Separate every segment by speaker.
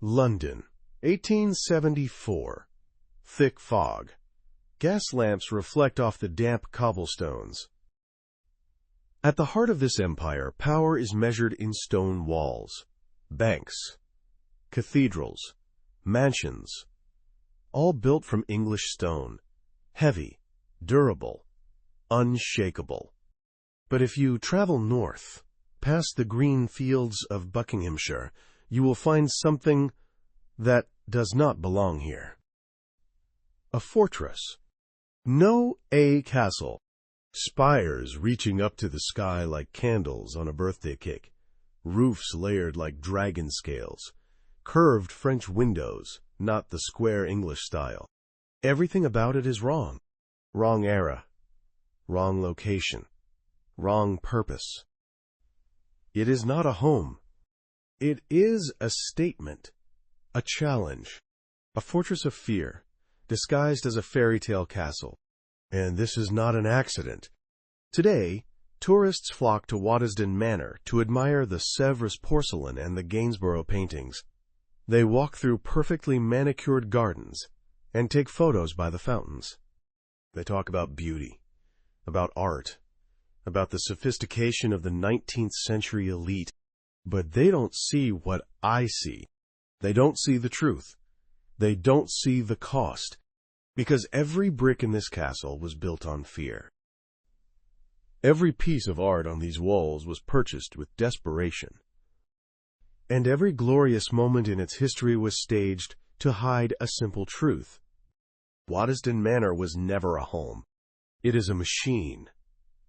Speaker 1: London, 1874. Thick fog. Gas lamps reflect off the damp cobblestones. At the heart of this empire, power is measured in stone walls, banks, cathedrals, mansions, all built from English stone, heavy, durable, unshakable. But if you travel north, past the green fields of Buckinghamshire, you will find something that does not belong here. A fortress. No a castle. Spires reaching up to the sky like candles on a birthday cake. Roofs layered like dragon scales. Curved French windows, not the square English style. Everything about it is wrong. Wrong era. Wrong location. Wrong purpose. It is not a home. It is a statement. A challenge. A fortress of fear, disguised as a fairy tale castle. And this is not an accident. Today, tourists flock to Waddesdon Manor to admire the Sèvres porcelain and the Gainsborough paintings. They walk through perfectly manicured gardens and take photos by the fountains. They talk about beauty, about art, about the sophistication of the 19th century elite. But they don't see what I see. They don't see the truth. They don't see the cost. Because every brick in this castle was built on fear. Every piece of art on these walls was purchased with desperation. And every glorious moment in its history was staged to hide a simple truth. Waddesdon Manor was never a home. It is a machine,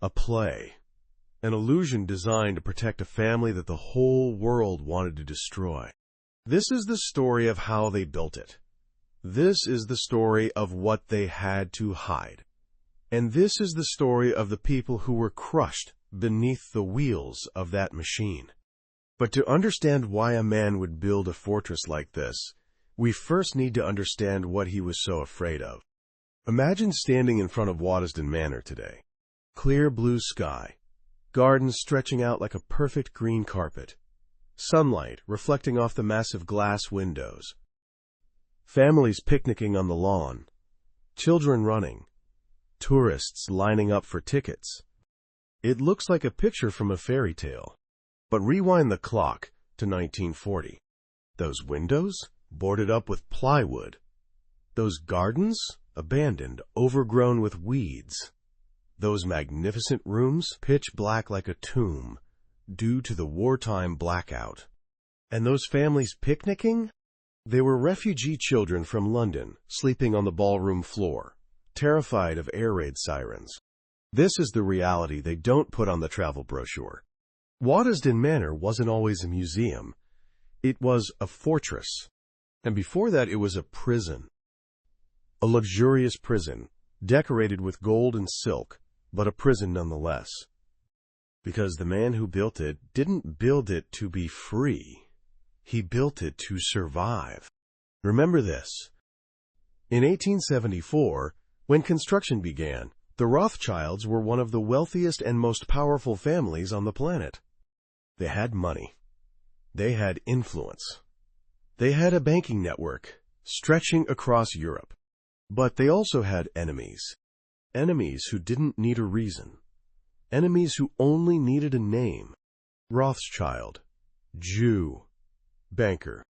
Speaker 1: a play, an illusion designed to protect a family that the whole world wanted to destroy. This is the story of how they built it. This is the story of what they had to hide. And this is the story of the people who were crushed beneath the wheels of that machine. But to understand why a man would build a fortress like this, we first need to understand what he was so afraid of. Imagine standing in front of Waddesdon Manor today. Clear blue sky, gardens stretching out like a perfect green carpet, sunlight reflecting off the massive glass windows, families picnicking on the lawn, children running, tourists lining up for tickets. It looks like a picture from a fairy tale. But rewind the clock to 1940. Those windows, boarded up with plywood. Those gardens, abandoned, overgrown with weeds. Those magnificent rooms, pitch black like a tomb, due to the wartime blackout. And those families picnicking? They were refugee children from London, sleeping on the ballroom floor, terrified of air raid sirens. This is the reality they don't put on the travel brochure. Waddesdon Manor wasn't always a museum. It was a fortress. And before that, it was a prison. A luxurious prison, decorated with gold and silk, but a prison nonetheless. Because the man who built it didn't build it to be free. He built it to survive. Remember this. In 1874, when construction began, the Rothschilds were one of the wealthiest and most powerful families on the planet. They had money. They had influence. They had a banking network stretching across Europe. But they also had enemies. Enemies who didn't need a reason. Enemies who only needed a name. Rothschild, Jew, banker.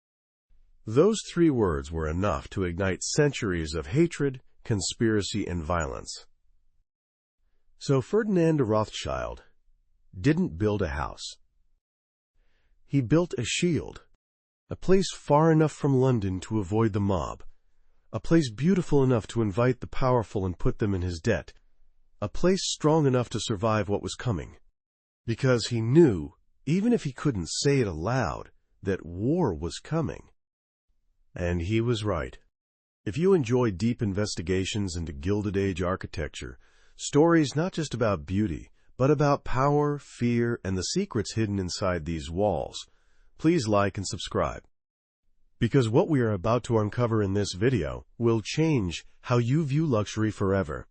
Speaker 1: Those three words were enough to ignite centuries of hatred, conspiracy, and violence. So Ferdinand Rothschild didn't build a house. He built a shield, a place far enough from London to avoid the mob, a place beautiful enough to invite the powerful and put them in his debt, a place strong enough to survive what was coming. Because he knew, even if he couldn't say it aloud, that war was coming. And he was right. If you enjoy deep investigations into Gilded Age architecture, stories not just about beauty, but about power, fear, and the secrets hidden inside these walls, please like and subscribe. Because what we are about to uncover in this video will change how you view luxury forever.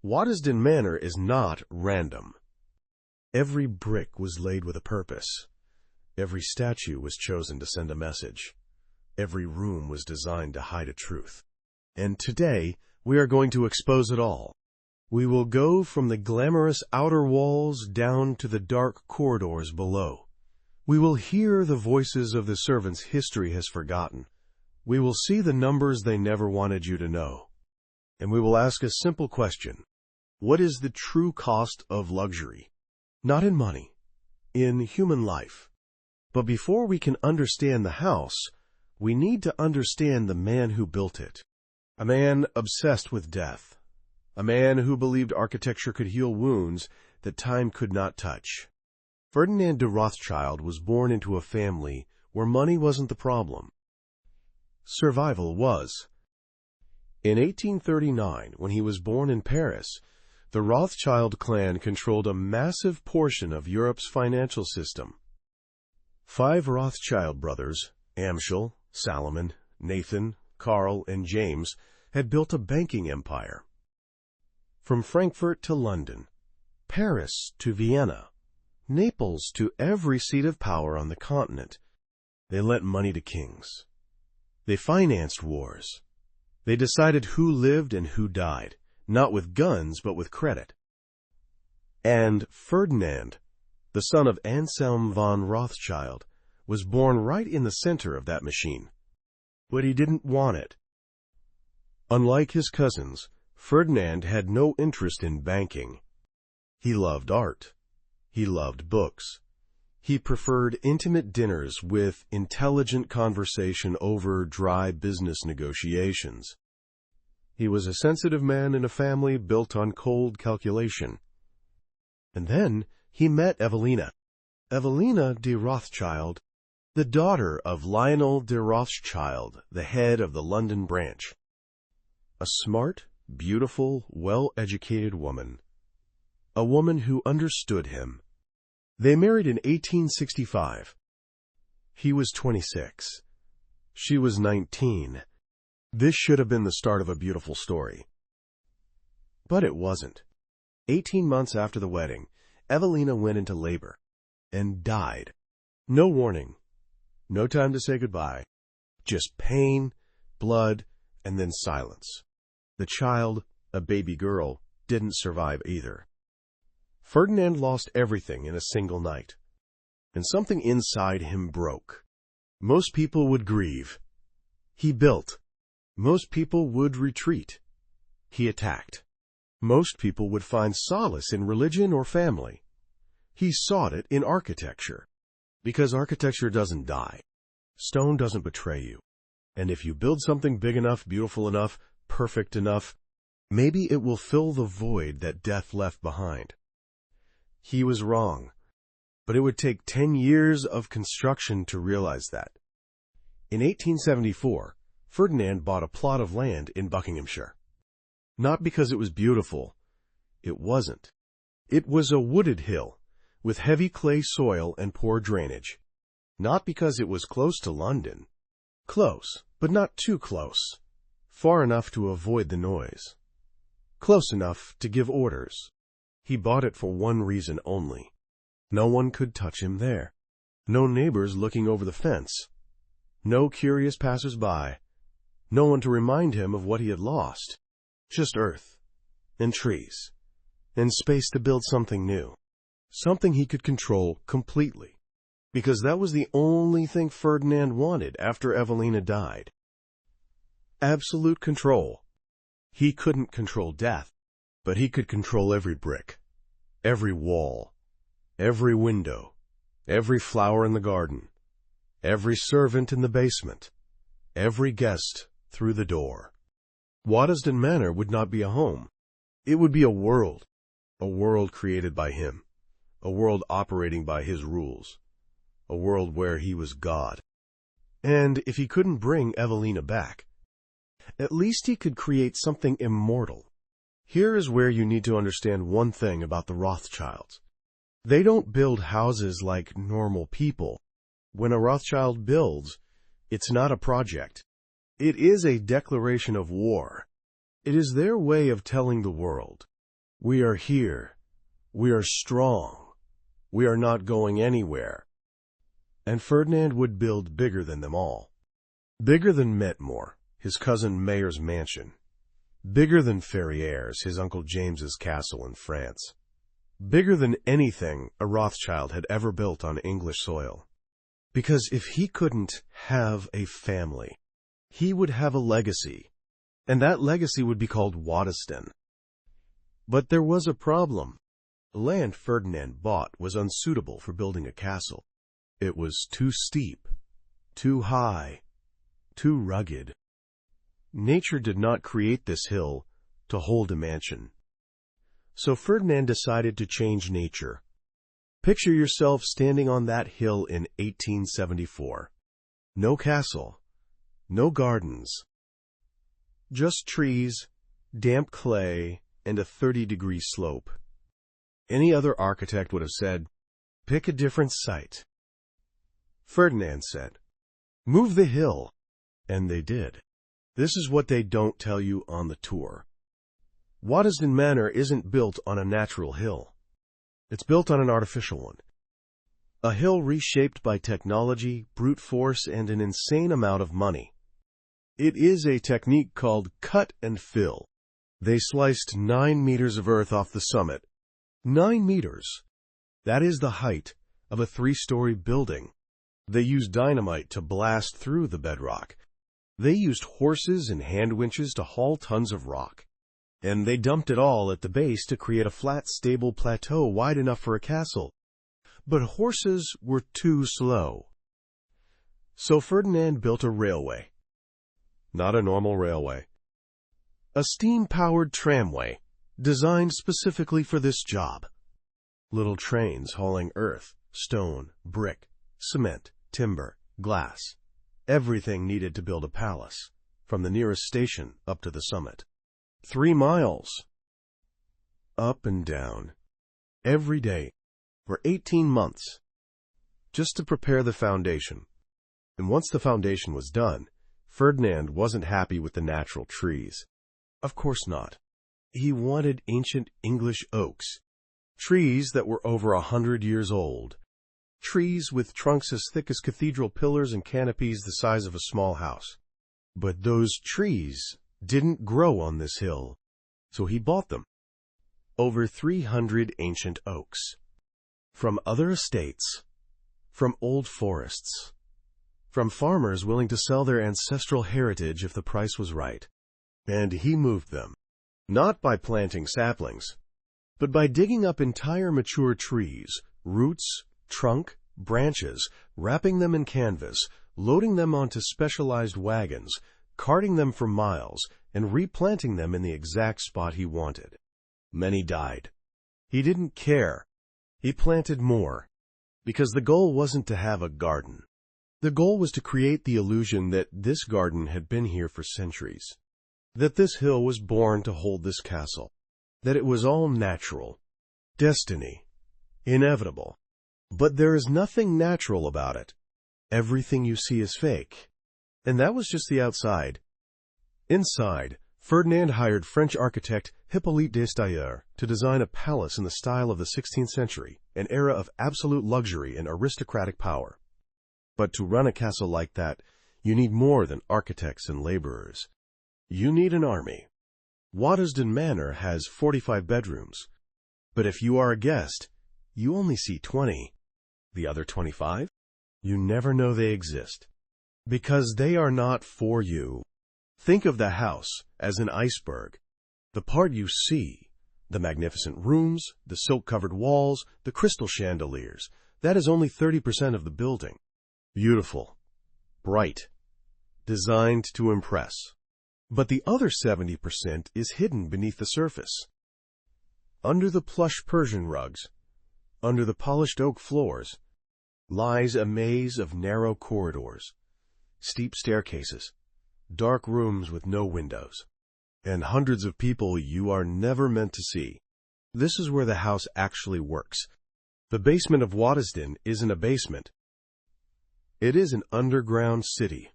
Speaker 1: Waddesdon Manor is not random. Every brick was laid with a purpose. Every statue was chosen to send a message. Every room was designed to hide a truth. And today, we are going to expose it all. We will go from the glamorous outer walls down to the dark corridors below. We will hear the voices of the servants history has forgotten. We will see the numbers they never wanted you to know. And we will ask a simple question. What is the true cost of luxury? Not in money, in human life. But before we can understand the house, we need to understand the man who built it. A man obsessed with death. A man who believed architecture could heal wounds that time could not touch. Ferdinand de Rothschild was born into a family where money wasn't the problem. Survival was. In 1839, when he was born in Paris, the Rothschild clan controlled a massive portion of Europe's financial system. 5 Rothschild brothers, Amschel, Salomon, Nathan, Karl, and James, had built a banking empire. From Frankfurt to London, Paris to Vienna, Naples to every seat of power on the continent, they lent money to kings. They financed wars. They decided who lived and who died, not with guns but with credit. And Ferdinand, the son of Anselm von Rothschild, was born right in the center of that machine. But he didn't want it. Unlike his cousins, Ferdinand had no interest in banking. He loved art. He loved books. He preferred intimate dinners with intelligent conversation over dry business negotiations. He was a sensitive man in a family built on cold calculation. And then he met Evelina de Rothschild, the daughter of Lionel de Rothschild, the head of the London branch. A smart, beautiful, well-educated woman. A woman who understood him. They married in 1865. He was 26. She was 19. This should have been the start of a beautiful story. But it wasn't. 18 months after the wedding, Evelina went into labor and died. No warning. No time to say goodbye. Just pain, blood, and then silence. The child, a baby girl, didn't survive either. Ferdinand lost everything in a single night, and something inside him broke. Most people would grieve. He built. Most people would retreat. He attacked. Most people would find solace in religion or family. He sought it in architecture, because architecture doesn't die. Stone doesn't betray you. And if you build something big enough, beautiful enough, perfect enough, maybe it will fill the void that death left behind. He was wrong, but it would take 10 years of construction to realize that. In 1874, Ferdinand bought a plot of land in Buckinghamshire. Not because it was beautiful. It wasn't. It was a wooded hill, with heavy clay soil and poor drainage. Not because it was close to London. Close, but not too close. Far enough to avoid the noise. Close enough to give orders. He bought it for one reason only. No one could touch him there. No neighbors looking over the fence. No curious passers-by. No one to remind him of what he had lost. Just earth, and trees, and space to build something new. Something he could control completely. Because that was the only thing Ferdinand wanted after Evelina died. Absolute control. He couldn't control death, but he could control every brick, every wall, every window, every flower in the garden, every servant in the basement, every guest through the door. Waddesdon Manor would not be a home. It would be a world created by him, a world operating by his rules, a world where he was God. And if he couldn't bring Evelina back, at least he could create something immortal. Here is where you need to understand one thing about the Rothschilds. They don't build houses like normal people. When a Rothschild builds, it's not a project. It is a declaration of war. It is their way of telling the world, we are here. We are strong. We are not going anywhere. And Ferdinand would build bigger than them all. Bigger than Metmore, his cousin Mayor's mansion. Bigger than Ferrières, his Uncle James's castle in France. Bigger than anything a Rothschild had ever built on English soil. Because if he couldn't have a family, he would have a legacy, and that legacy would be called Waddesdon. But there was a problem. The land Ferdinand bought was unsuitable for building a castle. It was too steep, too high, too rugged. Nature did not create this hill to hold a mansion. So Ferdinand decided to change nature. Picture yourself standing on that hill in 1874. No castle, no gardens, just trees, damp clay, and a 30-degree slope. Any other architect would have said, "Pick a different site." Ferdinand said, "Move the hill." And they did. This is what they don't tell you on the tour. Waddesdon Manor isn't built on a natural hill. It's built on an artificial one. A hill reshaped by technology, brute force, and an insane amount of money. It is a technique called cut and fill. They sliced 9 meters of earth off the summit. 9 meters. That is the height of a 3-story building. They used dynamite to blast through the bedrock. They used horses and hand winches to haul tons of rock. And they dumped it all at the base to create a flat, stable plateau wide enough for a castle. But horses were too slow. So Ferdinand built a railway. Not a normal railway. A steam-powered tramway, designed specifically for this job. Little trains hauling earth, stone, brick, cement, timber, glass. Everything needed to build a palace, from the nearest station up to the summit. 3 miles. Up and down. Every day. For 18 months. Just to prepare the foundation. And once the foundation was done, Ferdinand wasn't happy with the natural trees. Of course not. He wanted ancient English oaks. Trees that were over 100 years old. Trees with trunks as thick as cathedral pillars and canopies the size of a small house. But those trees didn't grow on this hill, so he bought them. Over 300 ancient oaks. From other estates. From old forests. From farmers willing to sell their ancestral heritage if the price was right. And he moved them. Not by planting saplings, but by digging up entire mature trees, roots, trunk, branches, wrapping them in canvas, loading them onto specialized wagons, carting them for miles, and replanting them in the exact spot he wanted. Many died. He didn't care. He planted more, because the goal wasn't to have a garden. The goal was to create the illusion that this garden had been here for centuries, that this hill was born to hold this castle, that it was all natural, destiny, inevitable. But there is nothing natural about it. Everything you see is fake. And that was just the outside. Inside, Ferdinand hired French architect Hippolyte Destailleur to design a palace in the style of the 16th century, an era of absolute luxury and aristocratic power. But to run a castle like that, you need more than architects and laborers. You need an army. Waddesdon Manor has 45 bedrooms. But if you are a guest, you only see 20. The other 25? You never know they exist. Because they are not for you. Think of the house as an iceberg. The part you see, the magnificent rooms, the silk-covered walls, the crystal chandeliers, that is only 30% of the building. Beautiful, bright, designed to impress. But the other 70% is hidden beneath the surface. Under the plush Persian rugs, under the polished oak floors, lies a maze of narrow corridors, steep staircases, dark rooms with no windows, and hundreds of people you are never meant to see. This is where the house actually works. The basement of Waddesdon isn't a basement. It is an underground city.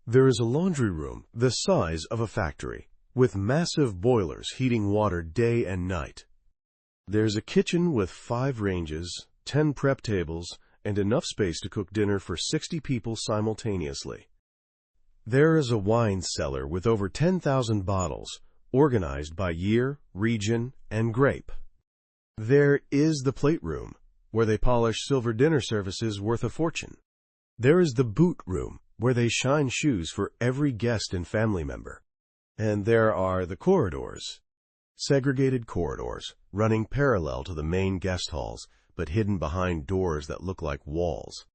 Speaker 1: There is a laundry room the size of a factory, with massive boilers heating water day and night. There's a kitchen with 5 ranges, 10 prep tables, and enough space to cook dinner for 60 people simultaneously. There is a wine cellar with over 10,000 bottles, organized by year, region, and grape. There is the plate room, where they polish silver dinner services worth a fortune. There is the boot room, where they shine shoes for every guest and family member. And there are the corridors. Segregated corridors, running parallel to the main guest halls, but hidden behind doors that look like walls.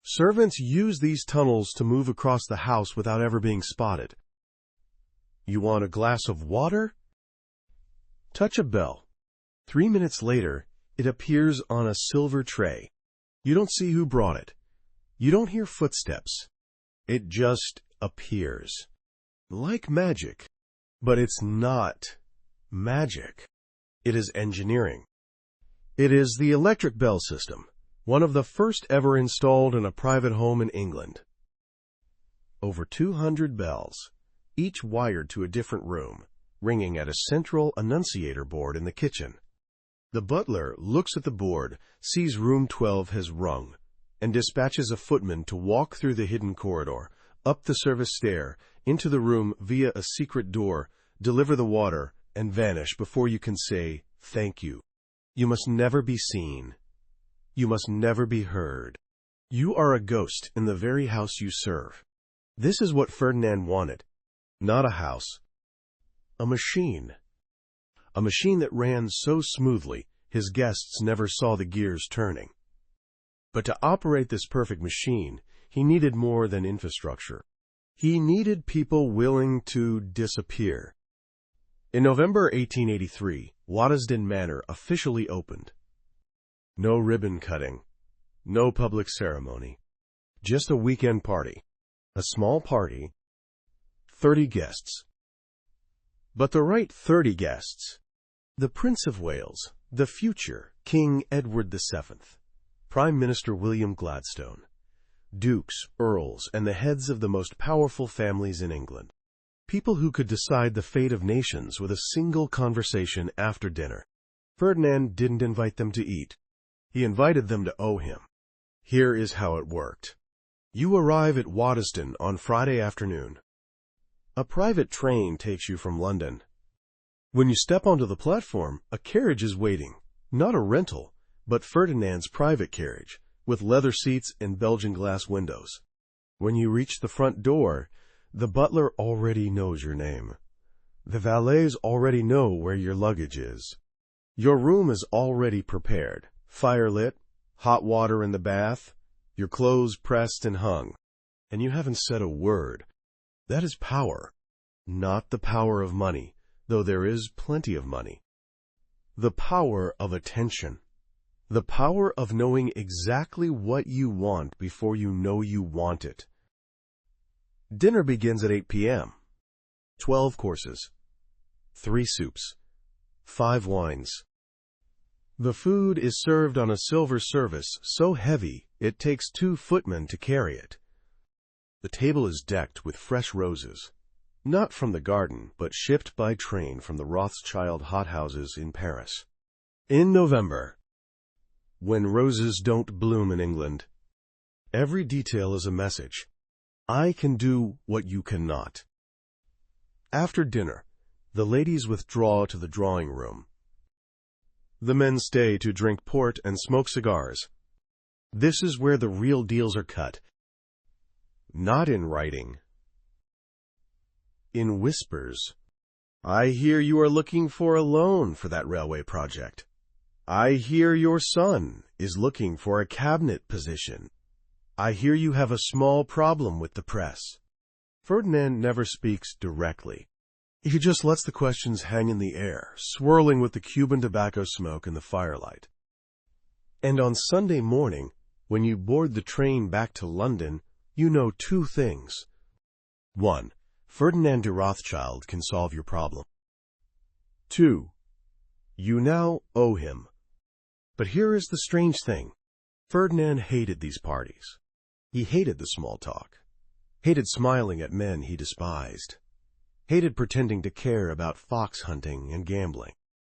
Speaker 1: Servants use these tunnels to move across the house without ever being spotted. You want a glass of water? Touch a bell. 3 minutes later, it appears on a silver tray. You don't see who brought it. You don't hear footsteps. It just appears. Like magic. But it's not magic. It is engineering. It is the electric bell system, one of the first ever installed in a private home in England. Over 200 bells, each wired to a different room, ringing at a central annunciator board in the kitchen. The butler looks at the board, sees room 12 has rung, and dispatches a footman to walk through the hidden corridor, up the service stair, into the room via a secret door, deliver the water, and vanish before you can say, "Thank you." You must never be seen. You must never be heard. You are a ghost in the very house you serve. This is what Ferdinand wanted. Not a house. A machine. A machine that ran so smoothly, his guests never saw the gears turning. But to operate this perfect machine, he needed more than infrastructure. He needed people willing to disappear. In November 1883, Waddesdon Manor officially opened. No ribbon cutting, no public ceremony, just a weekend party. A small party, 30 guests. But the right 30 guests. The Prince of Wales, the future King Edward VII, Prime Minister William Gladstone, dukes, earls, and the heads of the most powerful families in England. People who could decide the fate of nations with a single conversation after dinner. Ferdinand didn't invite them to eat. He invited them to owe him. Here is how it worked. You arrive at Waddesdon on Friday afternoon. A private train takes you from London. When you step onto the platform, a carriage is waiting. Not a rental, but Ferdinand's private carriage, with leather seats and Belgian glass windows. When you reach the front door, the butler already knows your name. The valets already know where your luggage is. Your room is already prepared, fire lit, hot water in the bath, your clothes pressed and hung, and you haven't said a word. That is power. Not the power of money, though there is plenty of money. The power of attention. The power of knowing exactly what you want before you know you want it. Dinner begins at 8 p.m. 12 courses, 3 soups, 5 wines. The food is served on a silver service so heavy it takes 2 footmen to carry it. The table is decked with fresh roses, not from the garden, but shipped by train from the Rothschild hothouses in Paris. In November, when roses don't bloom in England, every detail is a message. I can do what you cannot. After dinner, the ladies withdraw to the drawing room. The men stay to drink port and smoke cigars. This is where the real deals are cut. Not in writing. In whispers. I hear you are looking for a loan for that railway project. I hear your son is looking for a cabinet position. I hear you have a small problem with the press. Ferdinand never speaks directly. He just lets the questions hang in the air, swirling with the Cuban tobacco smoke in the firelight. And on Sunday morning, when you board the train back to London, you know 2 things. 1. Ferdinand de Rothschild can solve your problem. 2. You now owe him. But here is the strange thing. Ferdinand hated these parties. He hated the small talk, hated smiling at men he despised, hated pretending to care about fox hunting and gambling.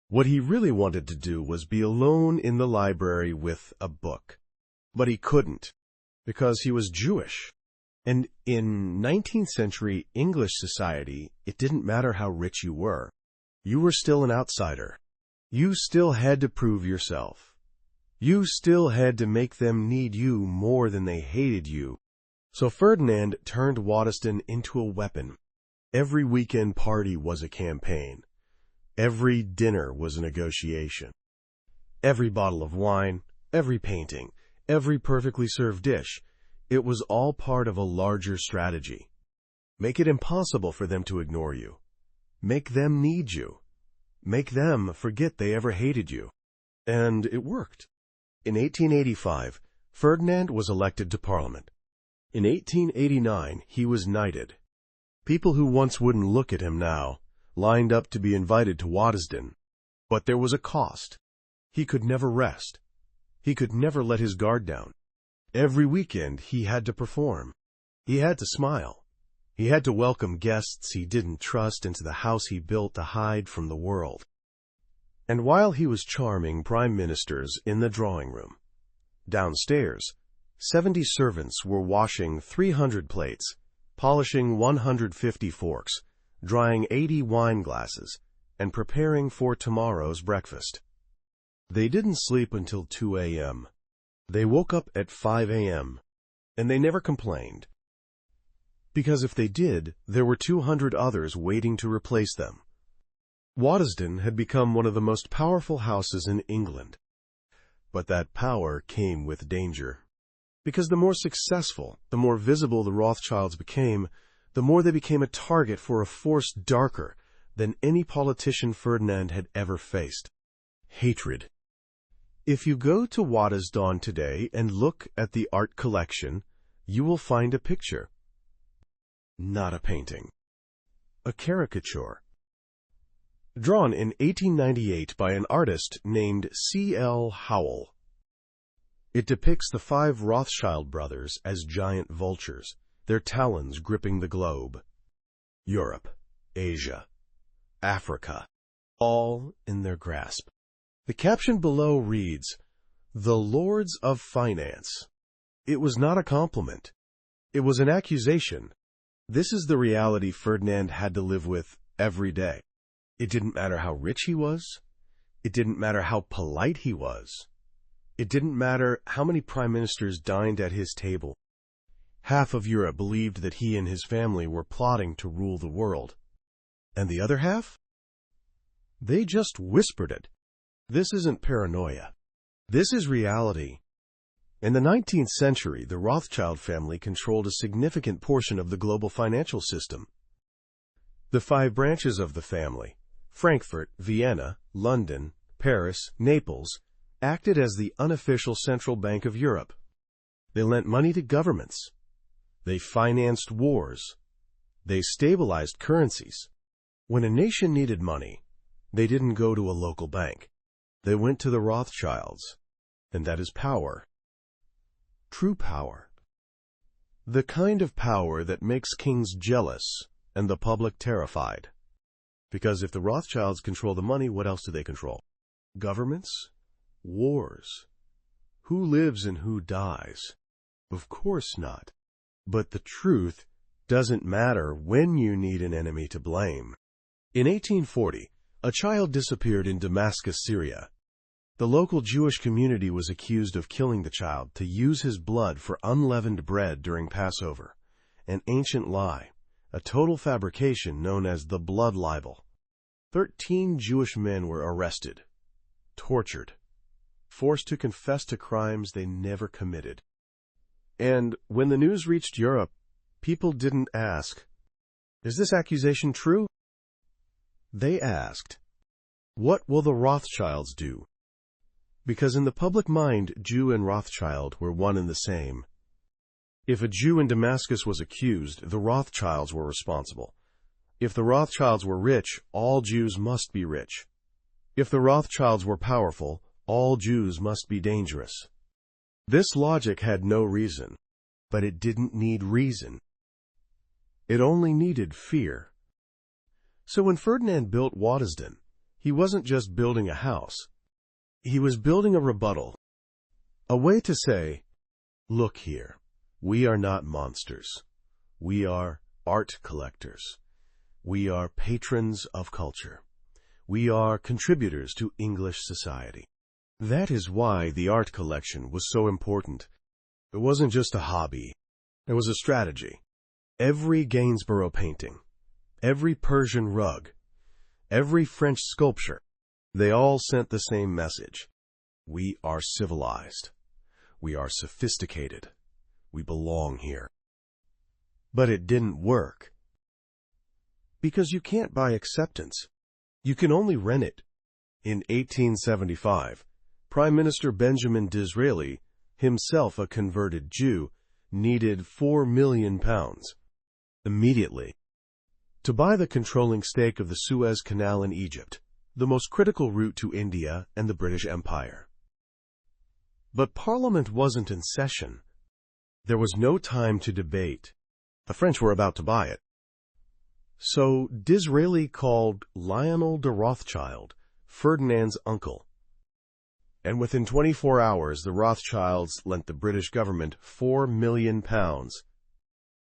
Speaker 1: What he really wanted to do was be alone in the library with a book. But he couldn't, because he was Jewish, And in 19th century English society, it didn't matter how rich you were. You were still an outsider. You still had to prove yourself. You still had to make them need you more than they hated you. So Ferdinand turned Waddesdon into a weapon. Every weekend party was a campaign. Every dinner was a negotiation. Every bottle of wine, every painting, every perfectly served dish, it was all part of a larger strategy. Make it impossible for them to ignore you. Make them need you. Make them forget they ever hated you. And it worked. In 1885, Ferdinand was elected to Parliament. In 1889, he was knighted. People who once wouldn't look at him now lined up to be invited to Waddesdon. But there was a cost. He could never rest. He could never let his guard down. Every weekend he had to perform. He had to smile. He had to welcome guests he didn't trust into the house he built to hide from the world. And while he was charming prime ministers in the drawing room, downstairs, 70 servants were washing 300 plates, polishing 150 forks, drying 80 wine glasses, and preparing for tomorrow's breakfast. They didn't sleep until 2 a.m. They woke up at 5 a.m., and they never complained. Because if they did, there were 200 others waiting to replace them. Waddesdon had become one of the most powerful houses in England. But that power came with danger. Because the more successful, the more visible the Rothschilds became, the more they became a target for a force darker than any politician Ferdinand had ever faced. Hatred. If you go to Waddesdon today and look at the art collection, you will find a picture. Not a painting. A caricature. Drawn in 1898 by an artist named C.L. Howell. It depicts the 5 Rothschild brothers as giant vultures, their talons gripping the globe. Europe, Asia, Africa, all in their grasp. The caption below reads, "The Lords of Finance." It was not a compliment. It was an accusation. This is the reality Ferdinand had to live with every day. It didn't matter how rich he was. It didn't matter how polite he was. It didn't matter how many prime ministers dined at his table. Half of Europe believed that he and his family were plotting to rule the world. And the other half? They just whispered it. This isn't paranoia. This is reality. In the 19th century, the Rothschild family controlled a significant portion of the global financial system. The 5 branches of the family, Frankfurt, Vienna, London, Paris, Naples, acted as the unofficial central bank of Europe. They lent money to governments. They financed wars. They stabilized currencies. When a nation needed money, they didn't go to a local bank. They went to the Rothschilds. And that is power. True power. The kind of power that makes kings jealous and the public terrified. Because if the Rothschilds control the money, what else do they control? Governments? Wars? Who lives and who dies? Of course not. But the truth doesn't matter when you need an enemy to blame. In 1840, a child disappeared in Damascus, Syria. The local Jewish community was accused of killing the child to use his blood for unleavened bread during Passover, an ancient lie, a total fabrication known as the blood libel. 13 Jewish men were arrested, tortured, forced to confess to crimes they never committed. And when the news reached Europe, people didn't ask, "Is this accusation true?" They asked, "What will the Rothschilds do?" Because in the public mind, Jew and Rothschild were one and the same. If a Jew in Damascus was accused, the Rothschilds were responsible. If the Rothschilds were rich, all Jews must be rich. If the Rothschilds were powerful, all Jews must be dangerous. This logic had no reason, but it didn't need reason. It only needed fear. So when Ferdinand built Waddesdon, he wasn't just building a house. He was building a rebuttal. A way to say, "Look here, we are not monsters. We are art collectors. We are patrons of culture. We are contributors to English society. That is why the art collection was so important. It wasn't just a hobby. It was a strategy. Every Gainsborough painting, every Persian rug, every French sculpture, they all sent the same message. We are civilized. We are sophisticated. We belong here. But it didn't work. Because you can't buy acceptance. You can only rent it. In 1875, Prime Minister Benjamin Disraeli, himself a converted Jew, needed £4 million immediately to buy the controlling stake of the Suez Canal in Egypt, the most critical route to India and the British Empire. But Parliament wasn't in session. There was no time to debate. The French were about to buy it. So Disraeli called Lionel de Rothschild, Ferdinand's uncle. And within 24 hours, the Rothschilds lent the British government £4 million.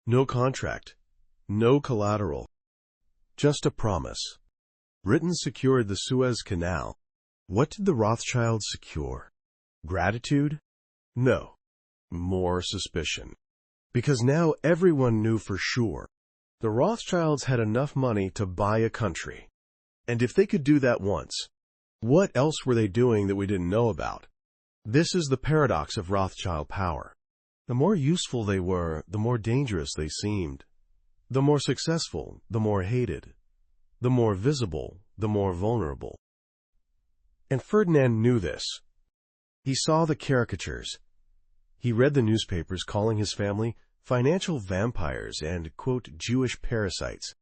Speaker 1: No contract, no collateral, just a promise. Britain secured the Suez Canal. What did the Rothschilds secure? Gratitude? No. More suspicion. Because now everyone knew for sure the Rothschilds had enough money to buy a country. And if they could do that once, what else were they doing that we didn't know about? This is the paradox of Rothschild power. The more useful they were, the more dangerous they seemed. The more successful, the more hated. The more visible, the more vulnerable. And Ferdinand knew this. He saw the caricatures. He read the newspapers calling his family financial vampires and, quote, Jewish parasites.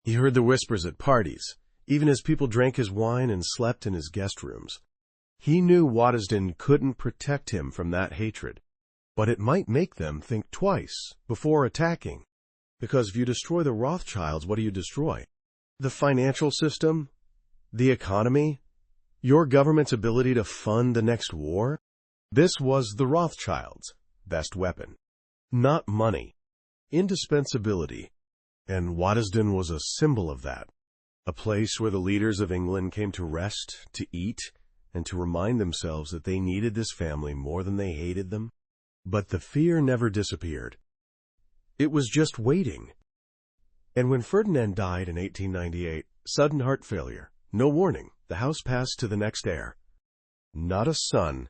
Speaker 1: He heard the whispers at parties, even as people drank his wine and slept in his guest rooms. He knew Waddesdon couldn't protect him from that hatred, but it might make them think twice before attacking. Because if you destroy the Rothschilds, what do you destroy? The financial system? The economy? Your government's ability to fund the next war? This was the Rothschilds' best weapon. Not money. Indispensability. And Waddesdon was a symbol of that. A place where the leaders of England came to rest, to eat, and to remind themselves that they needed this family more than they hated them. But the fear never disappeared. It was just waiting. And when Ferdinand died in 1898, sudden heart failure, no warning, the house passed to the next heir. Not a son,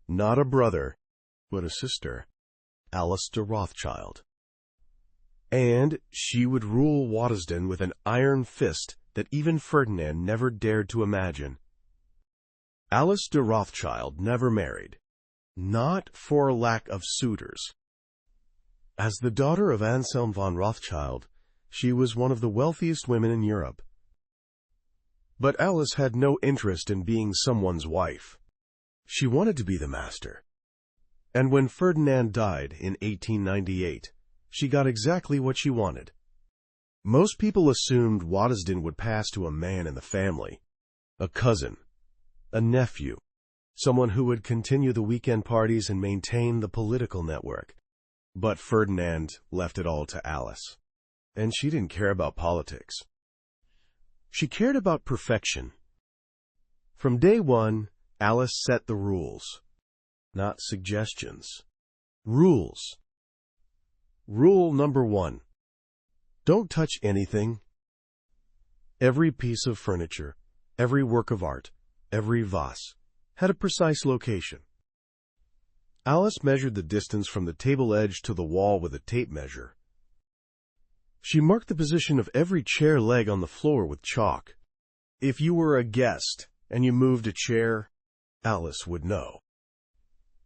Speaker 1: not a brother, but a sister, Alice de Rothschild. And she would rule Waddesdon with an iron fist that even Ferdinand never dared to imagine. Alice de Rothschild never married, not for lack of suitors. As the daughter of Anselm von Rothschild, she was one of the wealthiest women in Europe. But Alice had no interest in being someone's wife. She wanted to be the master. And when Ferdinand died in 1898, she got exactly what she wanted. Most people assumed Waddesdon would pass to a man in the family, a cousin, a nephew, someone who would continue the weekend parties and maintain the political network. But Ferdinand left it all to Alice. And she didn't care about politics. She cared about perfection. From day one, Alice set the rules. Not suggestions. Rules. Rule number 1. Don't touch anything. Every piece of furniture, every work of art, every vase, had a precise location. Alice measured the distance from the table edge to the wall with a tape measure. She marked the position of every chair leg on the floor with chalk. If you were a guest and you moved a chair, Alice would know.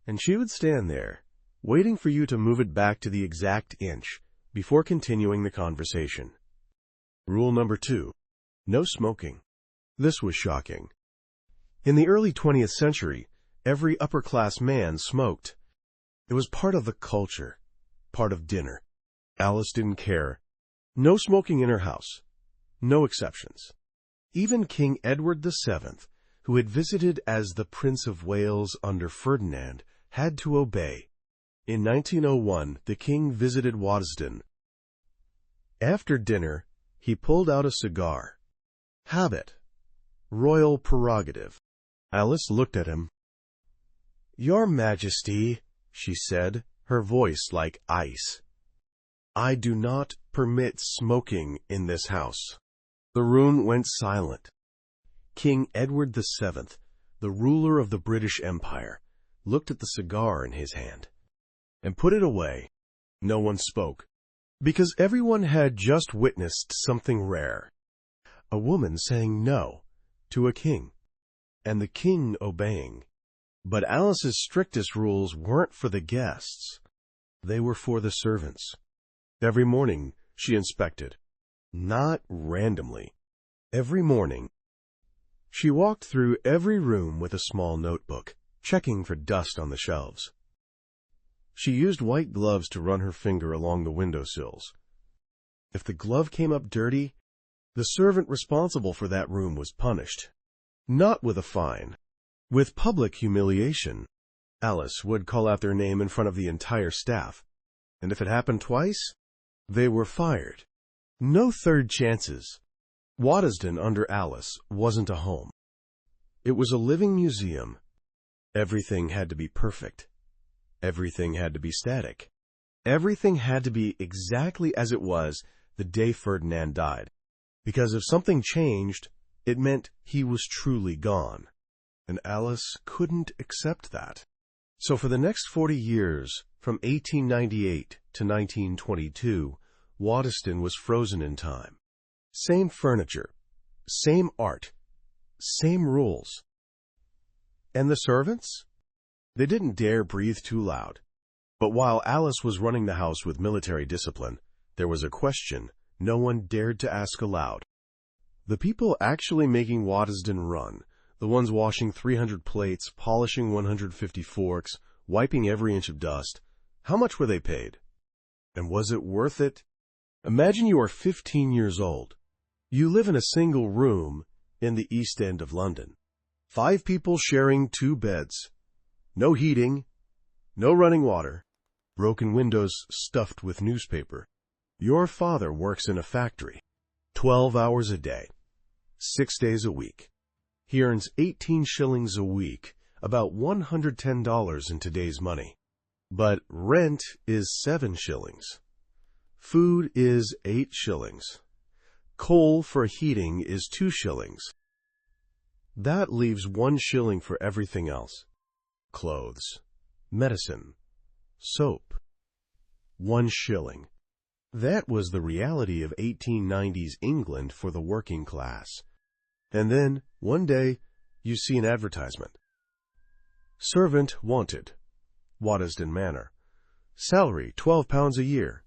Speaker 1: And she would stand there, waiting for you to move it back to the exact inch before continuing the conversation. Rule number 2. No smoking. This was shocking. In the early 20th century, every upper-class man smoked. It was part of the culture, part of dinner. Alice didn't care. No smoking in her house. No exceptions. Even King Edward VII, who had visited as the Prince of Wales under Ferdinand, had to obey. In 1901, the king visited Waddesdon. After dinner, he pulled out a cigar. Habit. Royal prerogative. Alice looked at him. "Your Majesty," she said, her voice like ice, "I do not permit smoking in this house." The room went silent. King Edward VII, the ruler of the British Empire, looked at the cigar in his hand and put it away. No one spoke, because everyone had just witnessed something rare. A woman saying no to a king, and the king obeying. But Alice's strictest rules weren't for the guests. They were for the servants. Every morning she inspected, not randomly. Every morning she walked through every room with a small notebook, checking for dust on the shelves. She used white gloves to run her finger along the windowsills. If the glove came up dirty, the servant responsible for that room was punished. Not with a fine, with public humiliation. Alice would call out their name in front of the entire staff, and if it happened twice, they were fired. No third chances. Waddesdon under Alice wasn't a home. It was a living museum. Everything had to be perfect. Everything had to be static. Everything had to be exactly as it was the day Ferdinand died, because if something changed, it meant he was truly gone, and Alice couldn't accept that. So for the next 40 years, from 1898 to 1922, Waddesdon was frozen in time. Same furniture, same art, same rules. And the servants? They didn't dare breathe too loud. But while Alice was running the house with military discipline, there was a question no one dared to ask aloud. The people actually making Waddesdon run, the ones washing 300 plates, polishing 150 forks, wiping every inch of dust, how much were they paid? And was it worth it? Imagine you are 15 years old. You live in a single room in the East End of London. 5 people sharing 2 beds. No heating, no running water, broken windows stuffed with newspaper. Your father works in a factory, 12 hours a day, 6 days a week. He earns 18 shillings a week, about $110 in today's money. But rent is 7 shillings. Food is 8 shillings. Coal for heating is 2 shillings. That leaves 1 shilling for everything else. Clothes, medicine, soap. 1 shilling. That was the reality of 1890s England for the working class. And then, one day, you see an advertisement. Servant wanted. Waddesdon Manor. Salary, £12 a year.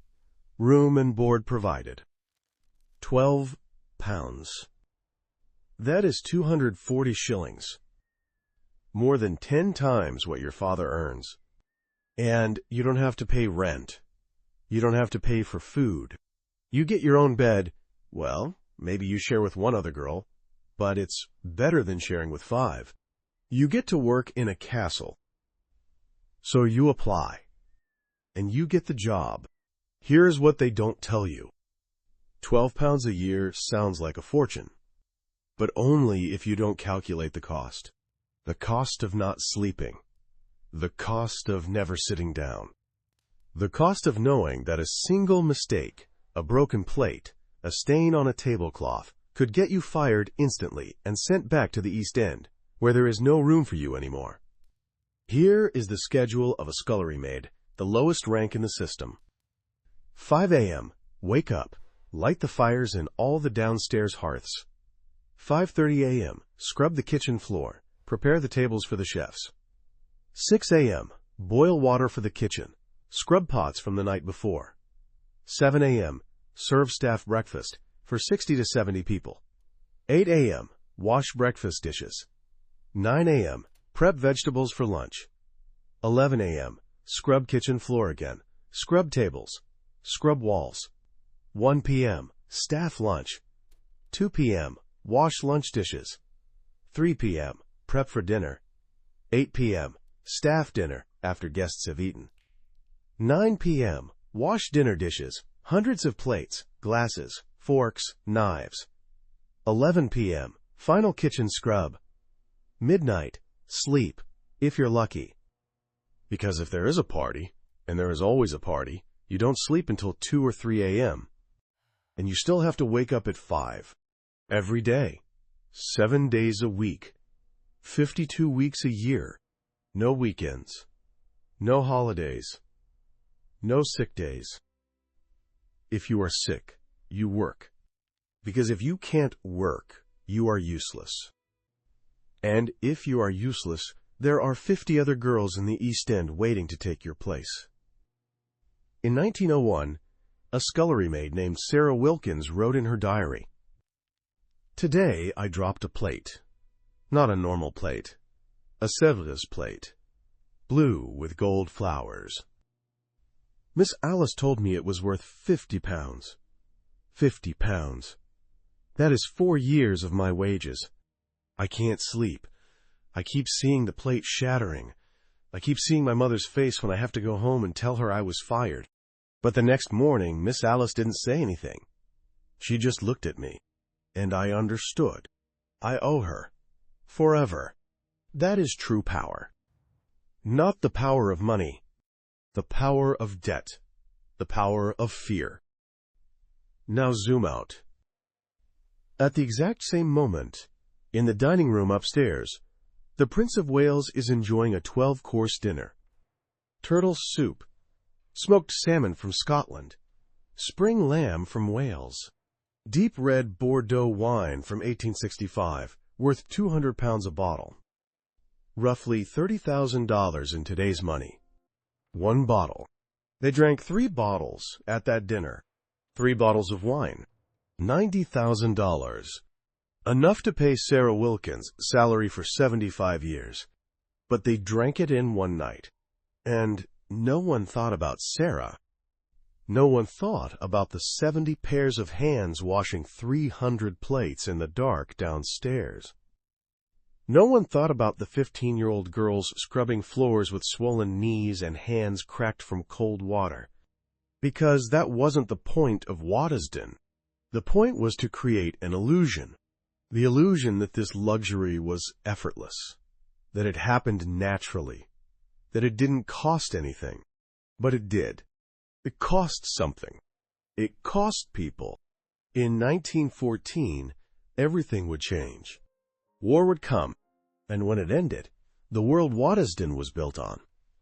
Speaker 1: Room and board provided. £12. That is 240 shillings. More than 10 times what your father earns. And you don't have to pay rent. You don't have to pay for food. You get your own bed. Well, maybe you share with one other girl, but it's better than sharing with 5. You get to work in a castle. So you apply, and you get the job. Here's what they don't tell you. £12 a year sounds like a fortune, but only if you don't calculate the cost. The cost of not sleeping. The cost of never sitting down. The cost of knowing that a single mistake, a broken plate, a stain on a tablecloth, could get you fired instantly and sent back to the East End, where there is no room for you anymore. Here is the schedule of a scullery maid, the lowest rank in the system. 5 a.m. Wake up. Light the fires in all the downstairs hearths. 5:30 a.m. Scrub the kitchen floor. Prepare the tables for the chefs. 6 a.m. Boil water for the kitchen. Scrub pots from the night before. 7 a.m. Serve staff breakfast for 60 to 70 people. 8 a.m. Wash breakfast dishes. 9 a.m. Prep vegetables for lunch. 11 a.m. Scrub kitchen floor again. Scrub tables. Scrub walls. 1 p.m. Staff lunch. 2 p.m. Wash lunch dishes. 3 p.m. Prep for dinner. 8 p.m. Staff dinner after guests have eaten. 9 p.m. Wash dinner dishes, hundreds of plates, glasses, forks, knives. 11 p.m., final kitchen scrub. Midnight, sleep, if you're lucky. Because if there is a party, and there is always a party, you don't sleep until 2 or 3 a.m. And you still have to wake up at 5. Every day. 7 days a week. 52 weeks a year. No weekends. No holidays. No sick days. If you are sick, you work. Because if you can't work, you are useless. And if you are useless, there are 50 other girls in the East End waiting to take your place. In 1901, a scullery maid named Sarah Wilkins wrote in her diary, "Today I dropped a plate. Not a normal plate. A Sèvres plate. Blue with gold flowers. Miss Alice told me it was worth £50. £50. That is 4 years of my wages. I can't sleep. I keep seeing the plate shattering. I keep seeing my mother's face when I have to go home and tell her I was fired. But the next morning, Miss Alice didn't say anything. She just looked at me. And I understood. I owe her. Forever. That is true power. Not the power of money. The power of debt. The power of fear." Now zoom out. At the exact same moment, in the dining room upstairs, the Prince of Wales is enjoying a 12-course dinner. Turtle soup, smoked salmon from Scotland, spring lamb from Wales, deep red Bordeaux wine from 1865, worth £200 a bottle. Roughly $30,000 in today's money. 1 bottle. They drank 3 bottles at that dinner. 3 bottles of wine. $90,000. Enough to pay Sarah Wilkins' salary for 75 years. But they drank it in one night. And no one thought about Sarah. No one thought about the 70 pairs of hands washing 300 plates in the dark downstairs. No one thought about the 15-year-old girls scrubbing floors with swollen knees and hands cracked from cold water. Because that wasn't the point of Waddesdon. The point was to create an illusion. The illusion that this luxury was effortless, that it happened naturally, that it didn't cost anything. But it did. It cost something. It cost people. In 1914, everything would change. War would come, and when it ended, the world Waddesdon was built on,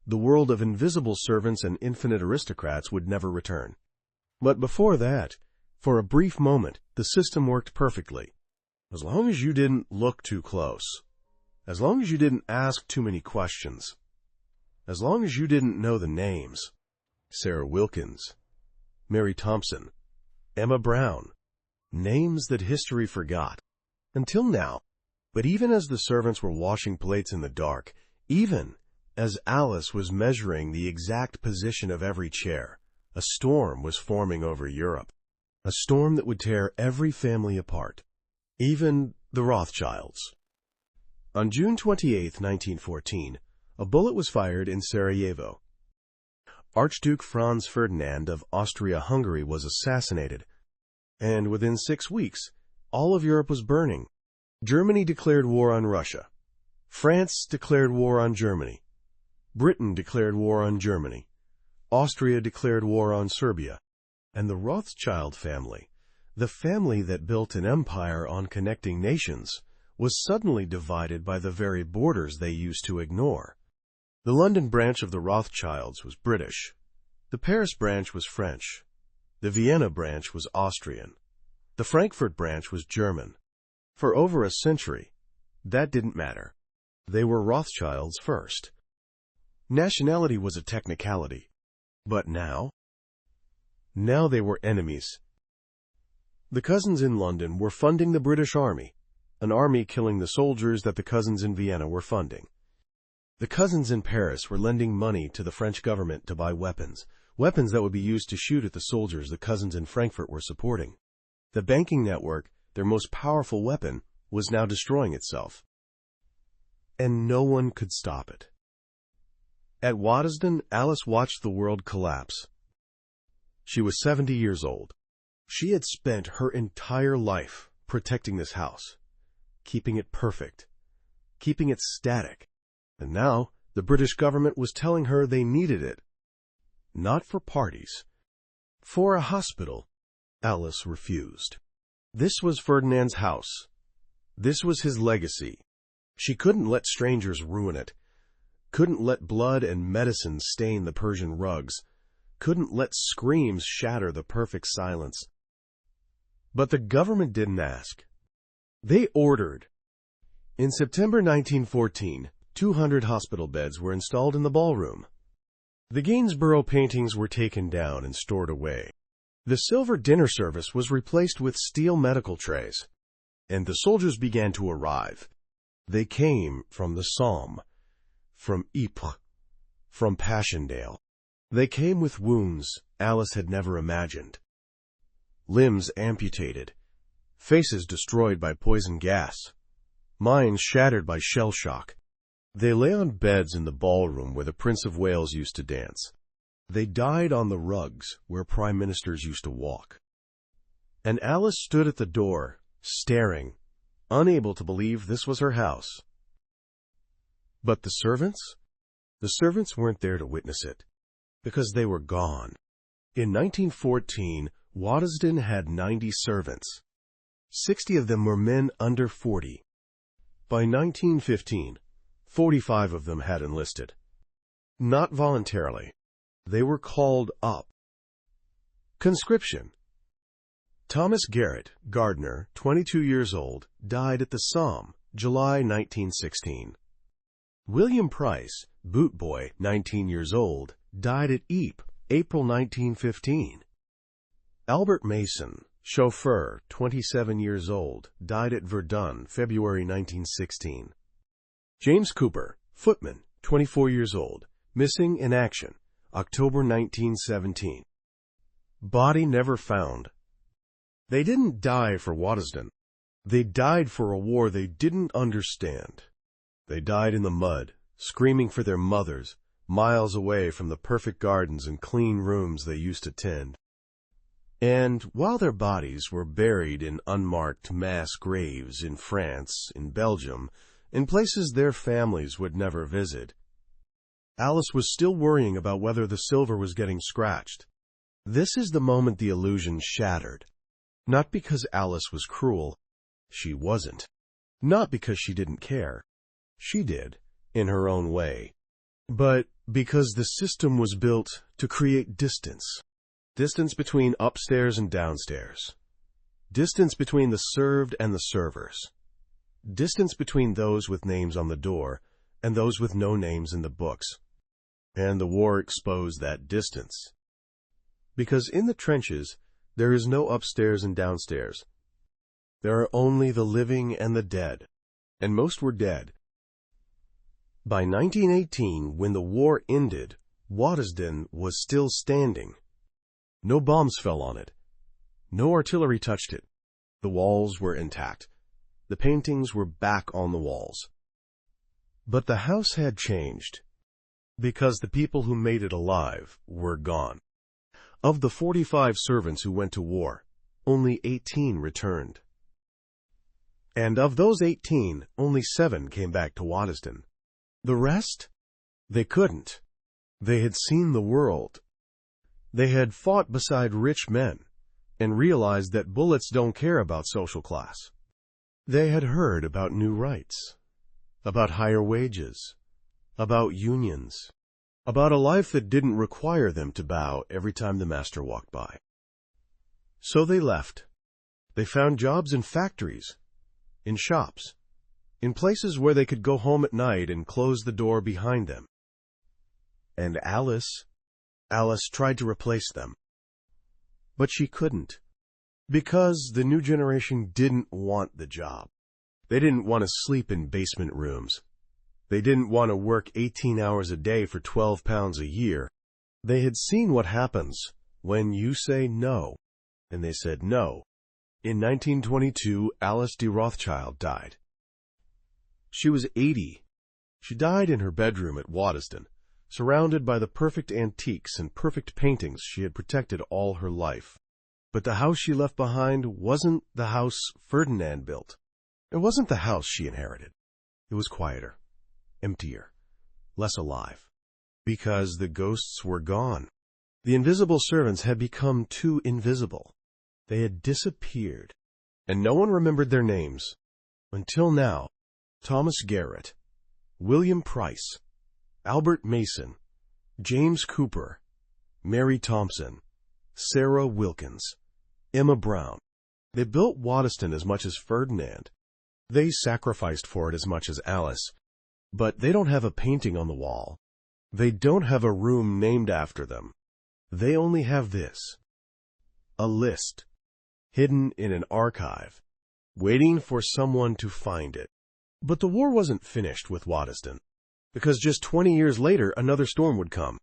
Speaker 1: the world of invisible servants and infinite aristocrats, would never return. But before that, for a brief moment, the system worked perfectly. As long as you didn't look too close, as long as you didn't ask too many questions, as long as you didn't know the names. Sarah Wilkins, Mary Thompson, Emma Brown, names that history forgot. Until now. But even as the servants were washing plates in the dark, even as Alice was measuring the exact position of every chair, a storm was forming over Europe. A storm that would tear every family apart. Even the Rothschilds. On June 28, 1914, a bullet was fired in Sarajevo. Archduke Franz Ferdinand of Austria-Hungary was assassinated, and within 6 weeks, all of Europe was burning. Germany declared war on Russia. France declared war on Germany. Britain declared war on Germany. Austria declared war on Serbia. And the Rothschild family, the family that built an empire on connecting nations, was suddenly divided by the very borders they used to ignore. The London branch of the Rothschilds was British. The Paris branch was French. The Vienna branch was Austrian. The Frankfurt branch was German. For over a century, that didn't matter. They were Rothschilds first. Nationality was a technicality. But now? Now they were enemies. The cousins in London were funding the British Army, an army killing the soldiers that the cousins in Vienna were funding. The cousins in Paris were lending money to the French government to buy weapons, weapons that would be used to shoot at the soldiers the cousins in Frankfurt were supporting. The banking network, their most powerful weapon, was now destroying itself. And no one could stop it. At Waddesdon, Alice watched the world collapse. She was 70 years old. She had spent her entire life protecting this house, keeping it perfect, keeping it static. And now the British government was telling her they needed it. Not for parties. For a hospital. Alice refused. This was Ferdinand's house. This was his legacy. She couldn't let strangers ruin it. Couldn't let blood and medicine stain the Persian rugs. Couldn't let screams shatter the perfect silence. But the government didn't ask. They ordered. In September 1914, 200 hospital beds were installed in the ballroom. The Gainsborough paintings were taken down and stored away. The silver dinner service was replaced with steel medical trays. And the soldiers began to arrive. They came from the Somme, from Ypres, from Passchendaele. They came with wounds Alice had never imagined. Limbs amputated, faces destroyed by poison gas, minds shattered by shell shock. They lay on beds in the ballroom where the Prince of Wales used to dance. They died on the rugs where prime ministers used to walk. And Alice stood at the door, staring, unable to believe this was her house. But the servants? The servants weren't there to witness it, because they were gone. In 1914, Waddesdon had 90 servants. 60 of them were men under 40. By 1915, 45 of them had enlisted. Not voluntarily. They were called up. Conscription. Thomas Garrett, gardener, 22 years old, died at the Somme, July 1916. William Price, boot boy, 19 years old, died at Ypres, April 1915. Albert Mason, chauffeur, 27 years old, died at Verdun, February 1916. James Cooper, footman, 24 years old, missing in action, October 1917. Body never found. They didn't die for Waddesdon. They died for a war they didn't understand. They died in the mud, screaming for their mothers, miles away from the perfect gardens and clean rooms they used to tend. And while their bodies were buried in unmarked mass graves in France, in Belgium, in places their families would never visit, Alice was still worrying about whether the silver was getting scratched. This is the moment the illusion shattered. Not because Alice was cruel. She wasn't. Not because she didn't care. She did, in her own way. But because the system was built to create distance. Distance between upstairs and downstairs. Distance between the served and the servers. Distance between those with names on the door and those with no names in the books. And the war exposed that distance. Because in the trenches, there is no upstairs and downstairs. There are only the living and the dead, and most were dead. By 1918, when the war ended, Waddesdon was still standing. No bombs fell on it. No artillery touched it. The walls were intact. The paintings were back on the walls. But the house had changed, because the people who made it alive were gone. Of the 45 servants who went to war, only 18 returned. And of those 18, only 7 came back to Waddesdon. The rest? They couldn't. They had seen the world. They had fought beside rich men and realized that bullets don't care about social class. They had heard about new rights, about higher wages, about unions, about a life that didn't require them to bow every time the master walked by. So they left. They found jobs in factories, in shops, in places where they could go home at night and close the door behind them. And Alice tried to replace them. But she couldn't, because the new generation didn't want the job. They didn't want to sleep in basement rooms. They didn't want to work 18 hours a day for £12 a year. They had seen what happens when you say no, and they said no. In 1922, Alice de Rothschild died. She was 80. She died in her bedroom at Waddesdon, surrounded by the perfect antiques and perfect paintings she had protected all her life. But the house she left behind wasn't the house Ferdinand built. It wasn't the house she inherited. It was quieter, emptier, less alive. Because the ghosts were gone. The invisible servants had become too invisible. They had disappeared. And no one remembered their names. Until now, Thomas Garrett, William Price, Albert Mason, James Cooper, Mary Thompson, Sarah Wilkins, Emma Brown. They built Waddesdon as much as Ferdinand. They sacrificed for it as much as Alice. But they don't have a painting on the wall. They don't have a room named after them. They only have this: a list, hidden in an archive, waiting for someone to find it. But the war wasn't finished with Waddesdon, because just 20 years later another storm would come.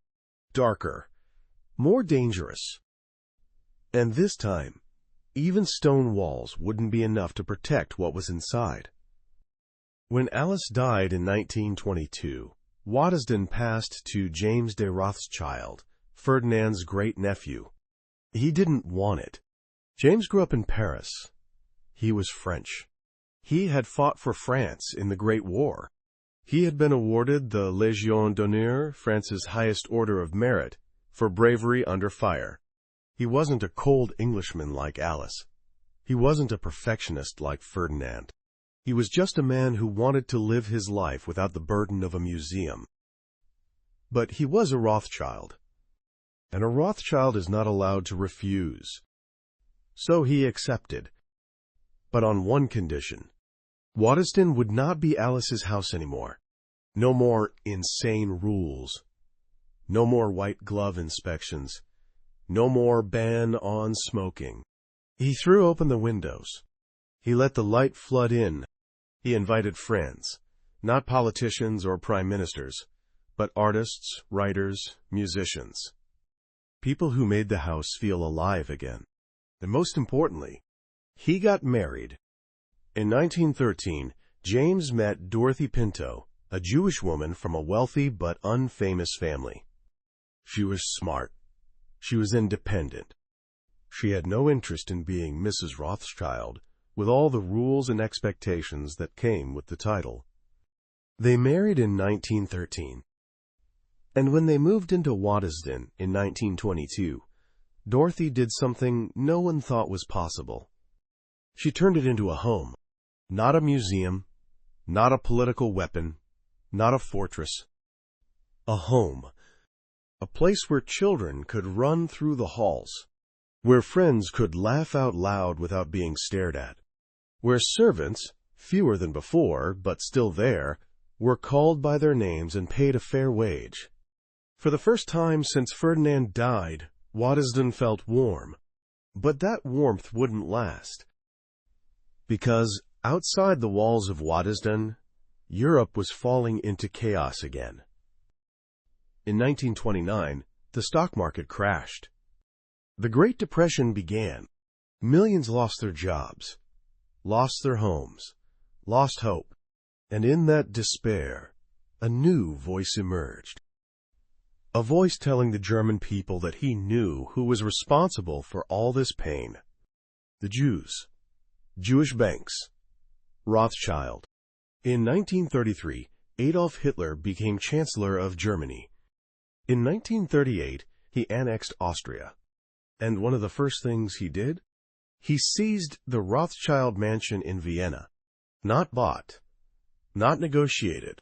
Speaker 1: Darker, more dangerous. And this time, even stone walls wouldn't be enough to protect what was inside. When Alice died in 1922, Waddesdon passed to James de Rothschild, Ferdinand's great-nephew. He didn't want it. James grew up in Paris. He was French. He had fought for France in the Great War. He had been awarded the Légion d'honneur, France's highest order of merit, for bravery under fire. He wasn't a cold Englishman like Alice. He wasn't a perfectionist like Ferdinand. He was just a man who wanted to live his life without the burden of a museum. But he was a Rothschild, and a Rothschild is not allowed to refuse. So he accepted, but on one condition. Waddesdon would not be Alice's house anymore. No more insane rules. No more white glove inspections. No more ban on smoking. He threw open the windows. He let the light flood in. He invited friends, not politicians or prime ministers, but artists, writers, musicians. People who made the house feel alive again. And most importantly, he got married. In 1913, James met Dorothy Pinto, a Jewish woman from a wealthy but unfamous family. She was smart. She was independent. She had no interest in being Mrs. Rothschild, with all the rules and expectations that came with the title. They married in 1913. And when they moved into Waddesdon in 1922, Dorothy did something no one thought was possible. She turned it into a home. Not a museum, not a political weapon, not a fortress. A home. A place where children could run through the halls, where friends could laugh out loud without being stared at, where servants, fewer than before, but still there, were called by their names and paid a fair wage. For the first time since Ferdinand died, Waddesdon felt warm. But that warmth wouldn't last. Because outside the walls of Waddesdon, Europe was falling into chaos again. In 1929, the stock market crashed. The Great Depression began. Millions lost their jobs, lost their homes, lost hope. And in that despair, a new voice emerged. A voice telling the German people that he knew who was responsible for all this pain. The Jews. Jewish banks. Rothschild. In 1933, Adolf Hitler became Chancellor of Germany. In 1938, he annexed Austria. And one of the first things he did? He seized the Rothschild mansion in Vienna. Not bought. Not negotiated.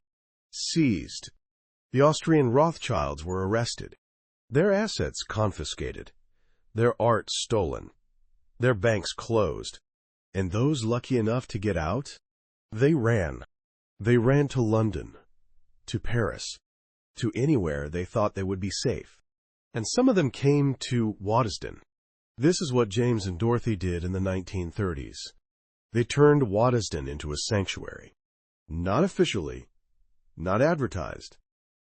Speaker 1: Seized. The Austrian Rothschilds were arrested, their assets confiscated, their art stolen, their banks closed, and those lucky enough to get out, they ran. They ran to London, to Paris, to anywhere they thought they would be safe. And some of them came to Waddesdon. This is what James and Dorothy did in the 1930s. They turned Waddesdon into a sanctuary. Not officially, not advertised.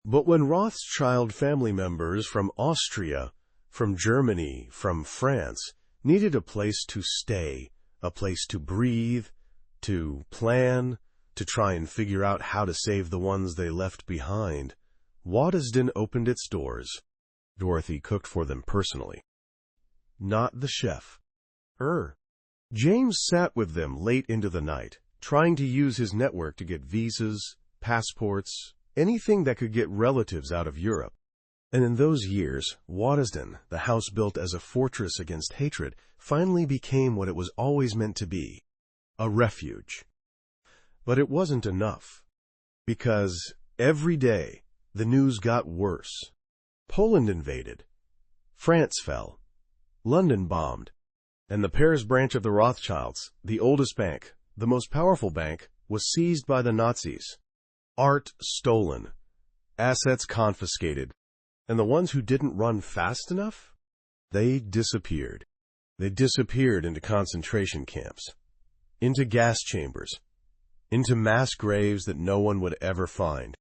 Speaker 1: But when Rothschild family members from Austria, from Germany, from France, needed a place to stay, a place to breathe, to plan, to try and figure out how to save the ones they left behind, Waddesdon opened its doors. Dorothy cooked for them personally. Not the chef, James sat with them late into the night, trying to use his network to get visas, passports, anything that could get relatives out of Europe. And in those years, Waddesdon, the house built as a fortress against hatred, finally became what it was always meant to be, a refuge. But it wasn't enough, because every day the news got worse. Poland invaded, France fell, London bombed, and the Paris branch of the Rothschilds, the oldest bank, the most powerful bank, was seized by the Nazis. Art stolen, assets confiscated, and the ones who didn't run fast enough, they disappeared. They disappeared into concentration camps, into gas chambers, into mass graves that no one would ever find.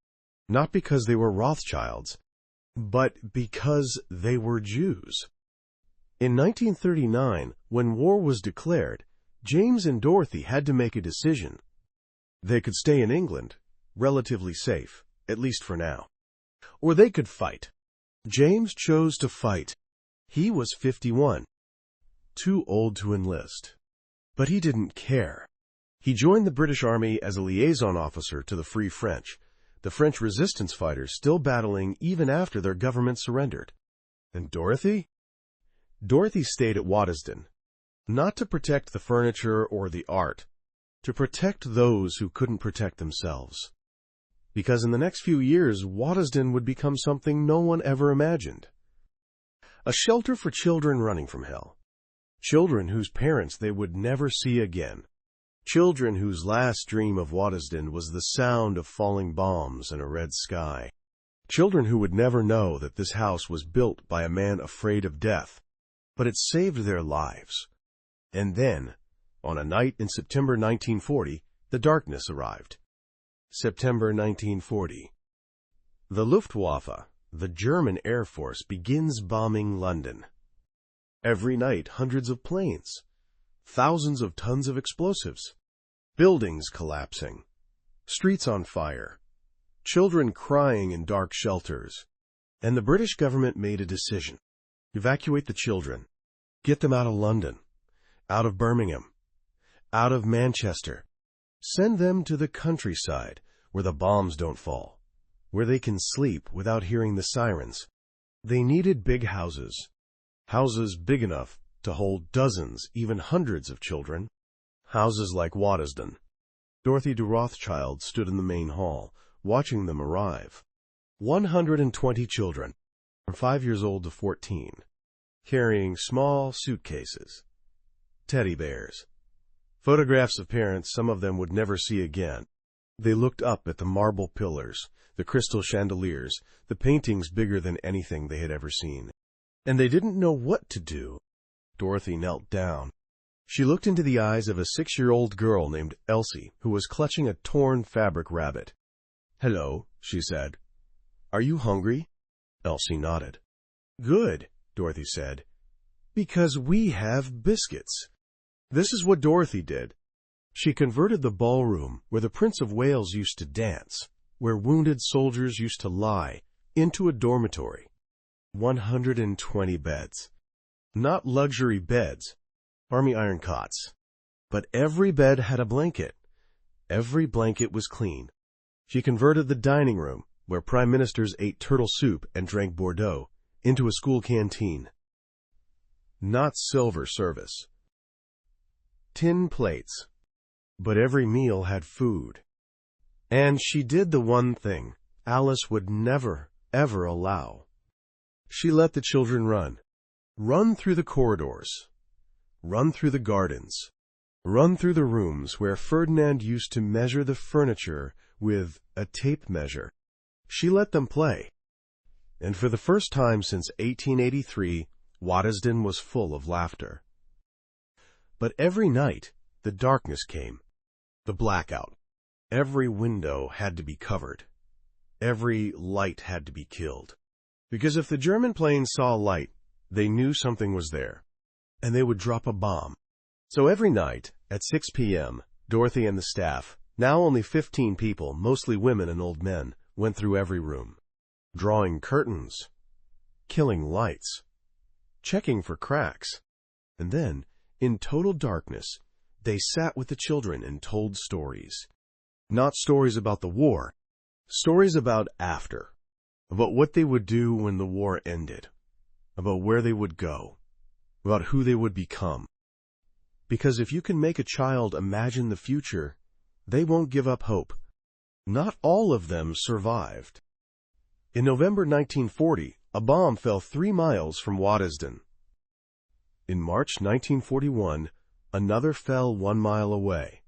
Speaker 1: Not because they were Rothschilds, but because they were Jews. In 1939, when war was declared, James and Dorothy had to make a decision. They could stay in England, relatively safe, at least for now. Or they could fight. James chose to fight. He was 51, too old to enlist. But he didn't care. He joined the British Army as a liaison officer to the Free French, the French resistance fighters still battling even after their government surrendered. And Dorothy? Dorothy stayed at Waddesdon, not to protect the furniture or the art, to protect those who couldn't protect themselves. Because in the next few years, Waddesdon would become something no one ever imagined. A shelter for children running from hell. Children whose parents they would never see again. Children whose last dream of Waddesdon was the sound of falling bombs and a red sky. Children who would never know that this house was built by a man afraid of death, but it saved their lives. And then, on a night in September 1940, the darkness arrived. September 1940. The Luftwaffe, the German Air Force, begins bombing London. Every night, hundreds of planes, thousands of tons of explosives, buildings collapsing, streets on fire, children crying in dark shelters. And the British government made a decision. Evacuate the children. Get them out of London, out of Birmingham, out of Manchester. Send them to the countryside where the bombs don't fall, where they can sleep without hearing the sirens. They needed big houses, houses big enough to hold dozens, even hundreds of children. Houses like Waddesdon. Dorothy de Rothschild stood in the main hall, watching them arrive. 120 children, from 5 years old to 14, carrying small suitcases, teddy bears, photographs of parents some of them would never see again. They looked up at the marble pillars, the crystal chandeliers, the paintings bigger than anything they had ever seen. And they didn't know what to do. Dorothy knelt down. She looked into the eyes of a 6-year-old girl named Elsie, who was clutching a torn fabric rabbit. "Hello," she said. "Are you hungry?" Elsie nodded. "Good," Dorothy said, "because we have biscuits." This is what Dorothy did. She converted the ballroom, where the Prince of Wales used to dance, where wounded soldiers used to lie, into a dormitory. 120 beds. Not luxury beds, army iron cots. But every bed had a blanket. Every blanket was clean. She converted the dining room, where prime ministers ate turtle soup and drank Bordeaux, into a school canteen. Not silver service. Tin plates. But every meal had food. And she did the one thing Alice would never, ever allow. She let the children run. Run through the corridors. Run through the gardens. Run through the rooms where Ferdinand used to measure the furniture with a tape measure. She let them play. And for the first time since 1883, Waddesdon was full of laughter. But every night, the darkness came. The blackout. Every window had to be covered. Every light had to be killed. Because if the German planes saw light, they knew something was there, and they would drop a bomb. So every night, at 6 p.m., Dorothy and the staff, now only 15 people, mostly women and old men, went through every room, drawing curtains, killing lights, checking for cracks. And then, In total darkness, they sat with the children and told stories. Not stories about the war, stories about after, about what they would do when the war ended, about where they would go, about who they would become. Because if you can make a child imagine the future, they won't give up hope. Not all of them survived. In November 1940, a bomb fell 3 miles from Waddesdon. In March 1941, another fell 1 mile away.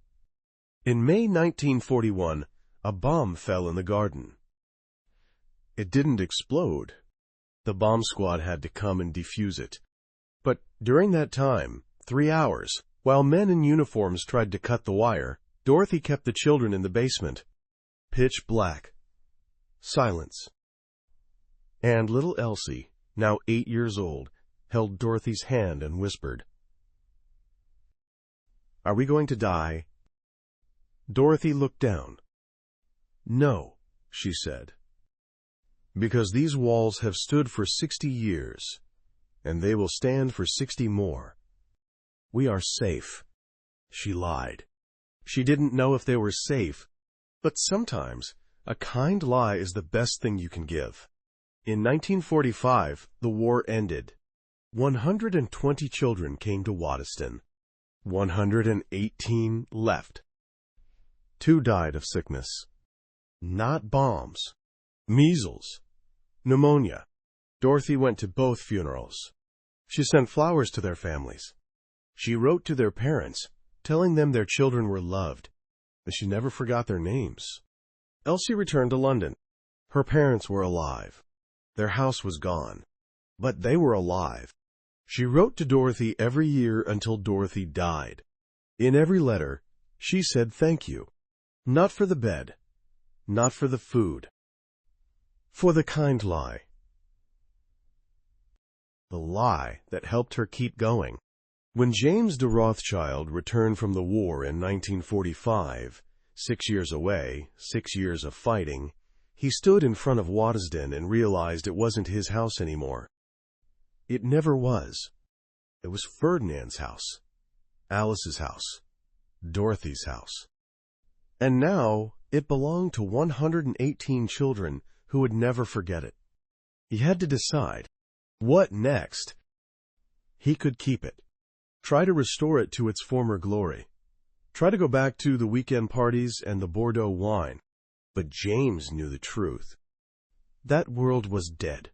Speaker 1: In May 1941, a bomb fell in the garden. It didn't explode. The bomb squad had to come and defuse it. But during that time, 3 hours, while men in uniforms tried to cut the wire, Dorothy kept the children in the basement. Pitch black. Silence. And little Elsie, now 8 years old, held Dorothy's hand and whispered, "Are we going to die?" Dorothy looked down. "No," she said, "because these walls have stood for 60 years, and they will stand for 60 more. We are safe." She lied. She didn't know if they were safe, but sometimes a kind lie is the best thing you can give. In 1945, the war ended. 120 children came to Waddesdon. 118 left. 2 died of sickness. Not bombs. Measles. Pneumonia. Dorothy went to both funerals. She sent flowers to their families. She wrote to their parents, telling them their children were loved, and she never forgot their names. Elsie returned to London. Her parents were alive. Their house was gone, but they were alive. She wrote to Dorothy every year until Dorothy died. In every letter, she said thank you. Not for the bed, not for the food, for the kind lie. The lie that helped her keep going. When James de Rothschild returned from the war in 1945, 6 years away, 6 years of fighting, he stood in front of Waddesdon and realized it wasn't his house anymore. It never was. It was Ferdinand's house, Alice's house, Dorothy's house. And now it belonged to 118 children who would never forget it. He had to decide, what next? He could keep it, try to restore it to its former glory, try to go back to the weekend parties and the Bordeaux wine. But James knew the truth. That world was dead.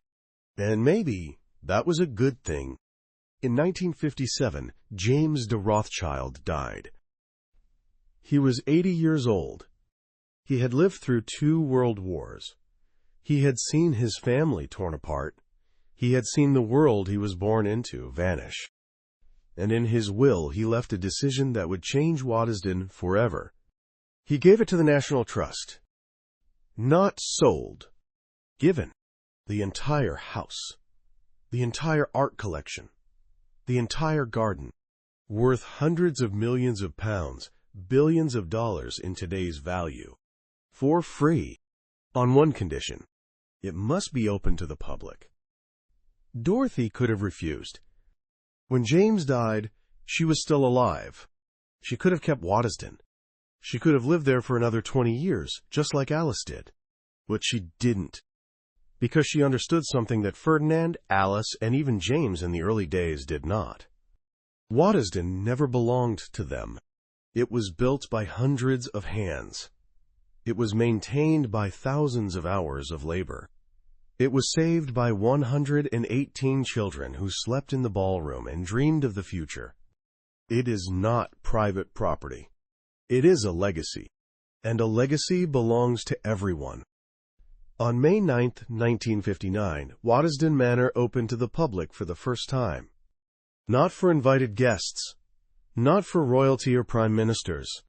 Speaker 1: And maybe that was a good thing. In 1957, James de Rothschild died. He was 80 years old. He had lived through 2 world wars. He had seen his family torn apart. He had seen the world he was born into vanish. And in his will, he left a decision that would change Waddesdon forever. He gave it to the National Trust. Not sold. Given. The entire house. The entire art collection. The entire garden. Worth hundreds of millions of pounds, billions of dollars in today's value. For free. On one condition. It must be open to the public. Dorothy could have refused. When James died, she was still alive. She could have kept Waddesdon. She could have lived there for another 20 years, just like Alice did. But she didn't. Because she understood something that Ferdinand, Alice, and even James in the early days did not. Waddesdon never belonged to them. It was built by hundreds of hands. It was maintained by thousands of hours of labor. It was saved by 118 children who slept in the ballroom and dreamed of the future. It is not private property. It is a legacy, and a legacy belongs to everyone. On May 9, 1959, Waddesdon Manor opened to the public for the first time. Not for invited guests, not for royalty or prime ministers,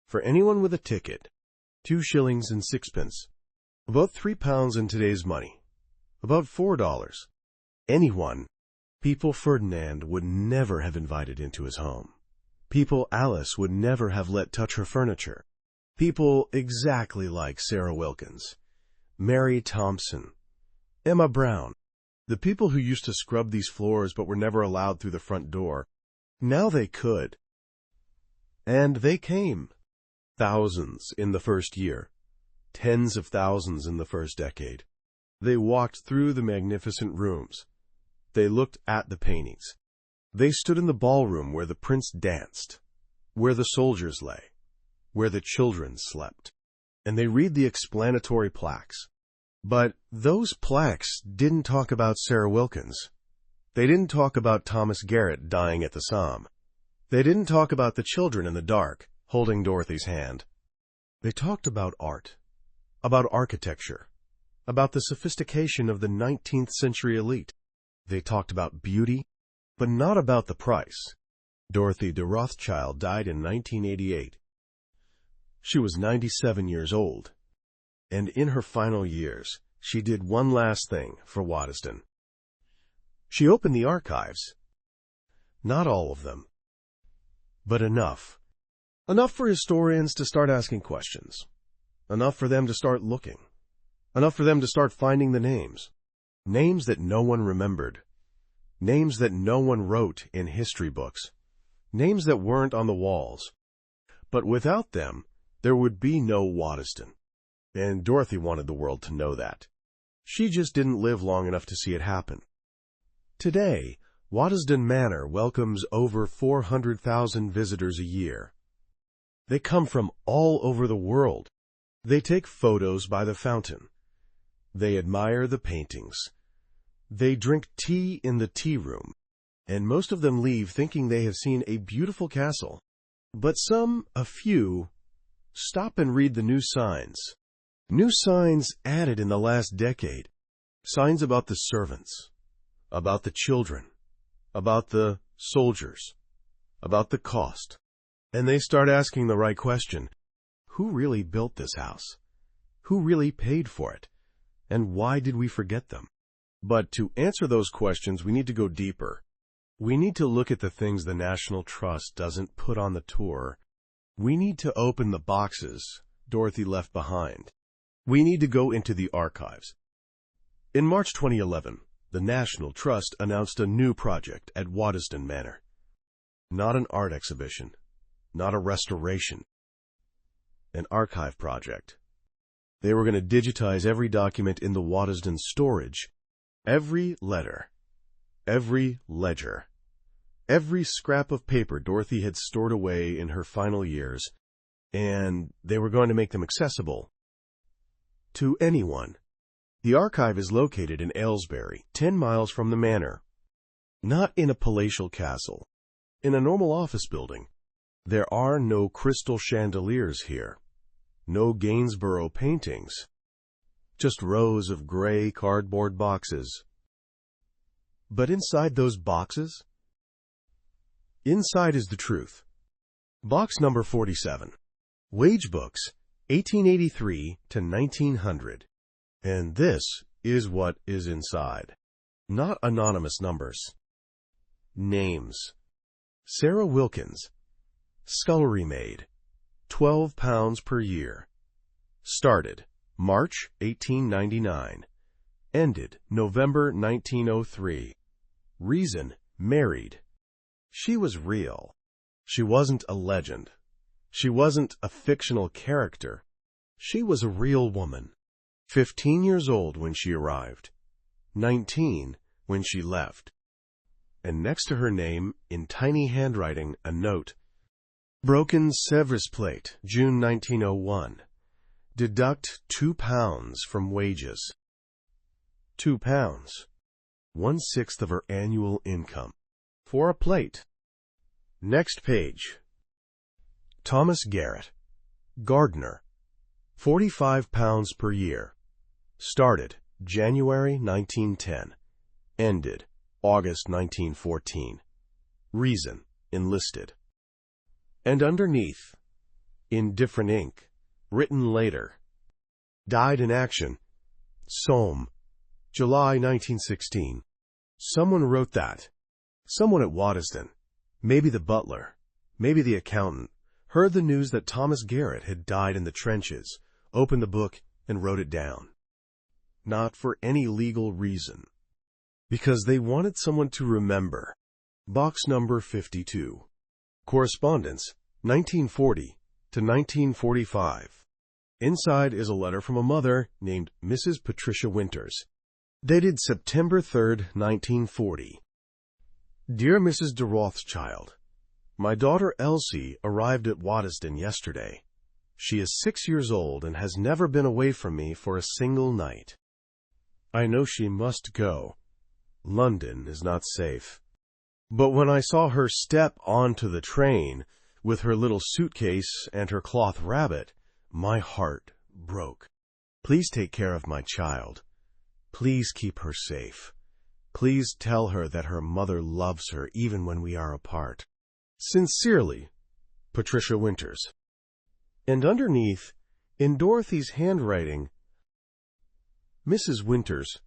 Speaker 1: for anyone with a ticket. 2 shillings and 6pence, about £3 in today's money, about $4. Anyone. People Ferdinand would never have invited into his home. People Alice would never have let touch her furniture. People exactly like Sarah Wilkins, Mary Thompson, Emma Brown, the people who used to scrub these floors but were never allowed through the front door. Now they could. And they came. Thousands in the first year. Tens of thousands in the first decade. They walked through the magnificent rooms. They looked at the paintings. They stood in the ballroom where the prince danced, where the soldiers lay, where the children slept. And they read the explanatory plaques. But those plaques didn't talk about Sarah Wilkins. They didn't talk about Thomas Garrett dying at the Somme. They didn't talk about the children in the dark, holding Dorothy's hand. They talked about art, about architecture, about the sophistication of the 19th century elite. They talked about beauty, but not about the price. Dorothy de Rothschild died in 1988. She was 97 years old, and in her final years, she did one last thing for Waddesdon. She opened the archives. Not all of them, but enough. Enough for historians to start asking questions. Enough for them to start looking. Enough for them to start finding the names. Names that no one remembered. Names that no one wrote in history books. Names that weren't on the walls. But without them, there would be no Waddesdon. And Dorothy wanted the world to know that. She just didn't live long enough to see it happen. Today, Waddesdon Manor welcomes over 400,000 visitors a year. They come from all over the world. They take photos by the fountain. They admire the paintings. They drink tea in the tea room. And most of them leave thinking they have seen a beautiful castle. But some, a few, stop and read the new signs. New signs added in the last decade. Signs about the servants, about the children, about the soldiers, about the cost. And they start asking the right question. Who really built this house? Who really paid for it? And why did we forget them? But to answer those questions, we need to go deeper. We need to look at the things the National Trust doesn't put on the tour. We need to open the boxes Dorothy left behind. We need to go into the archives. In March 2011, the National Trust announced a new project at Waddesdon Manor. Not an art exhibition, not a restoration, an archive project. They were going to digitize every document in the Waddesdon storage, every letter, every ledger, every scrap of paper Dorothy had stored away in her final years, and they were going to make them accessible to anyone. The archive is located in Aylesbury, 10 miles from the manor. Not in a palatial castle, in a normal office building. There are no crystal chandeliers here, no Gainsborough paintings, just rows of gray cardboard boxes. But inside those boxes, inside is the truth. Box number 47. Wage books, 1883 to 1900. And this is what is inside. Not anonymous numbers. Names. Sarah Wilkins, scullery maid, £12 per year. Started March 1899. Ended November 1903. Reason, married. She was real. She wasn't a legend. She wasn't a fictional character. She was a real woman. 15 years old when she arrived. 19 when she left. And next to her name, in tiny handwriting, a note. Broken Sevres plate, June 1901. Deduct £2 from wages. £2. 1/6 of her annual income. For a plate. Next page. Thomas Garrett, gardener, £45 per year. Started January 1910. Ended August 1914. Reason, enlisted. And underneath, in different ink, written later, died in action, Somme, July 1916. Someone wrote that. Someone at Waddesdon, maybe the butler, maybe the accountant, heard the news that Thomas Garrett had died in the trenches, opened the book, and wrote it down. Not for any legal reason. Because they wanted someone to remember. Box number 52. Correspondence, 1940 to 1945. Inside is a letter from a mother named Mrs. Patricia Winters, dated September 3, 1940. Dear Mrs. de Rothschild, my daughter Elsie arrived at Waddesdon yesterday. She is 6 years old and has never been away from me for a single night. I know she must go. London is not safe. But when I saw her step onto the train with her little suitcase and her cloth rabbit, my heart broke. Please take care of my child. Please keep her safe. Please tell her that her mother loves her even when we are apart. Sincerely, Patricia Winters. And underneath, in Dorothy's handwriting, Mrs. Winters,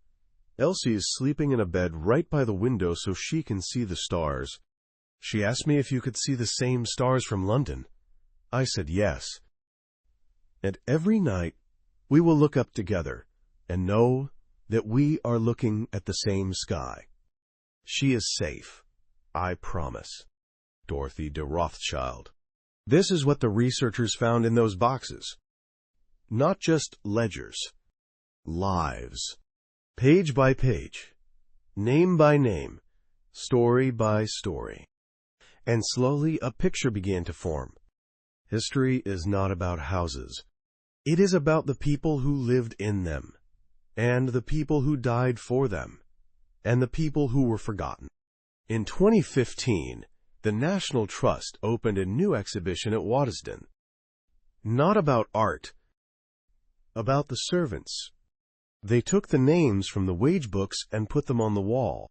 Speaker 1: Elsie is sleeping in a bed right by the window so she can see the stars. She asked me if you could see the same stars from London. I said yes. And every night we will look up together and know that we are looking at the same sky. She is safe, I promise. Dorothy de Rothschild. This is what the researchers found in those boxes. Not just ledgers, lives. Page by page, name by name, story by story. And slowly a picture began to form. History is not about houses. It is about the people who lived in them, and the people who died for them, and the people who were forgotten. In 2015, the National Trust opened a new exhibition at Waddesdon. Not about art, about the servants. They took the names from the wage books and put them on the wall.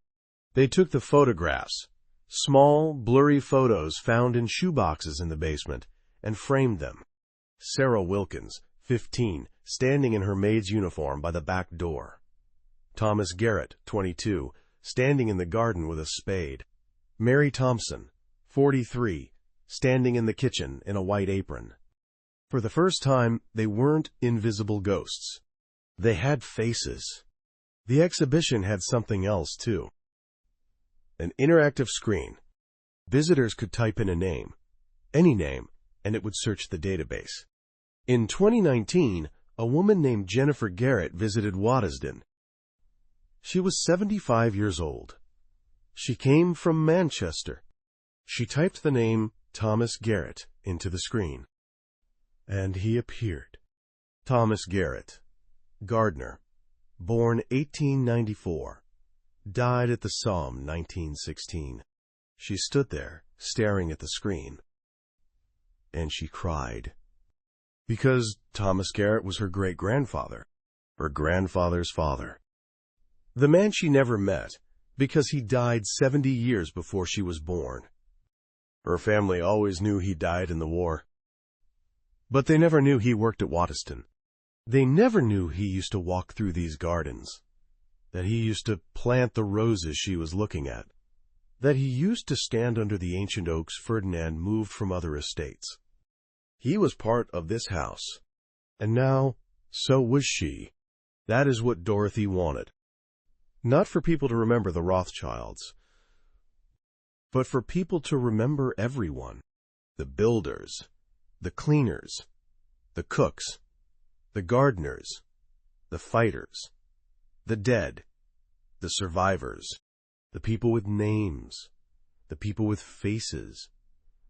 Speaker 1: They took the photographs, small, blurry photos found in shoeboxes in the basement, and framed them. Sarah Wilkins, 15, standing in her maid's uniform by the back door. Thomas Garrett, 22, standing in the garden with a spade. Mary Thompson, 43, standing in the kitchen in a white apron. For the first time, they weren't invisible ghosts. They had faces. The exhibition had something else, too. An interactive screen. Visitors could type in a name, any name, and it would search the database. In 2019, a woman named Jennifer Garrett visited Waddesdon. She was 75 years old. She came from Manchester. She typed the name Thomas Garrett into the screen. And he appeared. Thomas Garrett, gardener, born 1894, died at the Somme 1916. She stood there, staring at the screen. And she cried. Because Thomas Garrett was her great-grandfather, her grandfather's father. The man she never met, because he died 70 years before she was born. Her family always knew he died in the war. But they never knew he worked at Waddesdon. They never knew he used to walk through these gardens, that he used to plant the roses she was looking at, that he used to stand under the ancient oaks Ferdinand moved from other estates. He was part of this house, and now so was she. That is what Dorothy wanted. Not for people to remember the Rothschilds, but for people to remember everyone. The builders, the cleaners, the cooks, the gardeners, the fighters, the dead, the survivors, the people with names, the people with faces,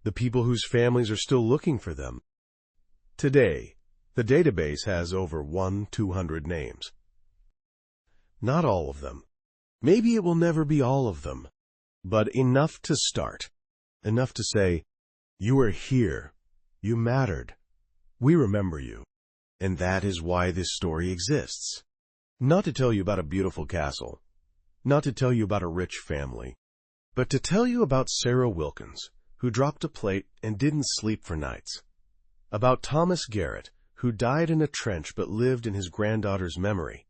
Speaker 1: the people whose families are still looking for them. Today, the database has over 200 names. Not all of them. Maybe it will never be all of them, but enough to start. Enough to say, you are here, you mattered, we remember you. And that is why this story exists. Not to tell you about a beautiful castle, not to tell you about a rich family, but to tell you about Sarah Wilkins, who dropped a plate and didn't sleep for nights. About Thomas Garrett, who died in a trench but lived in his granddaughter's memory.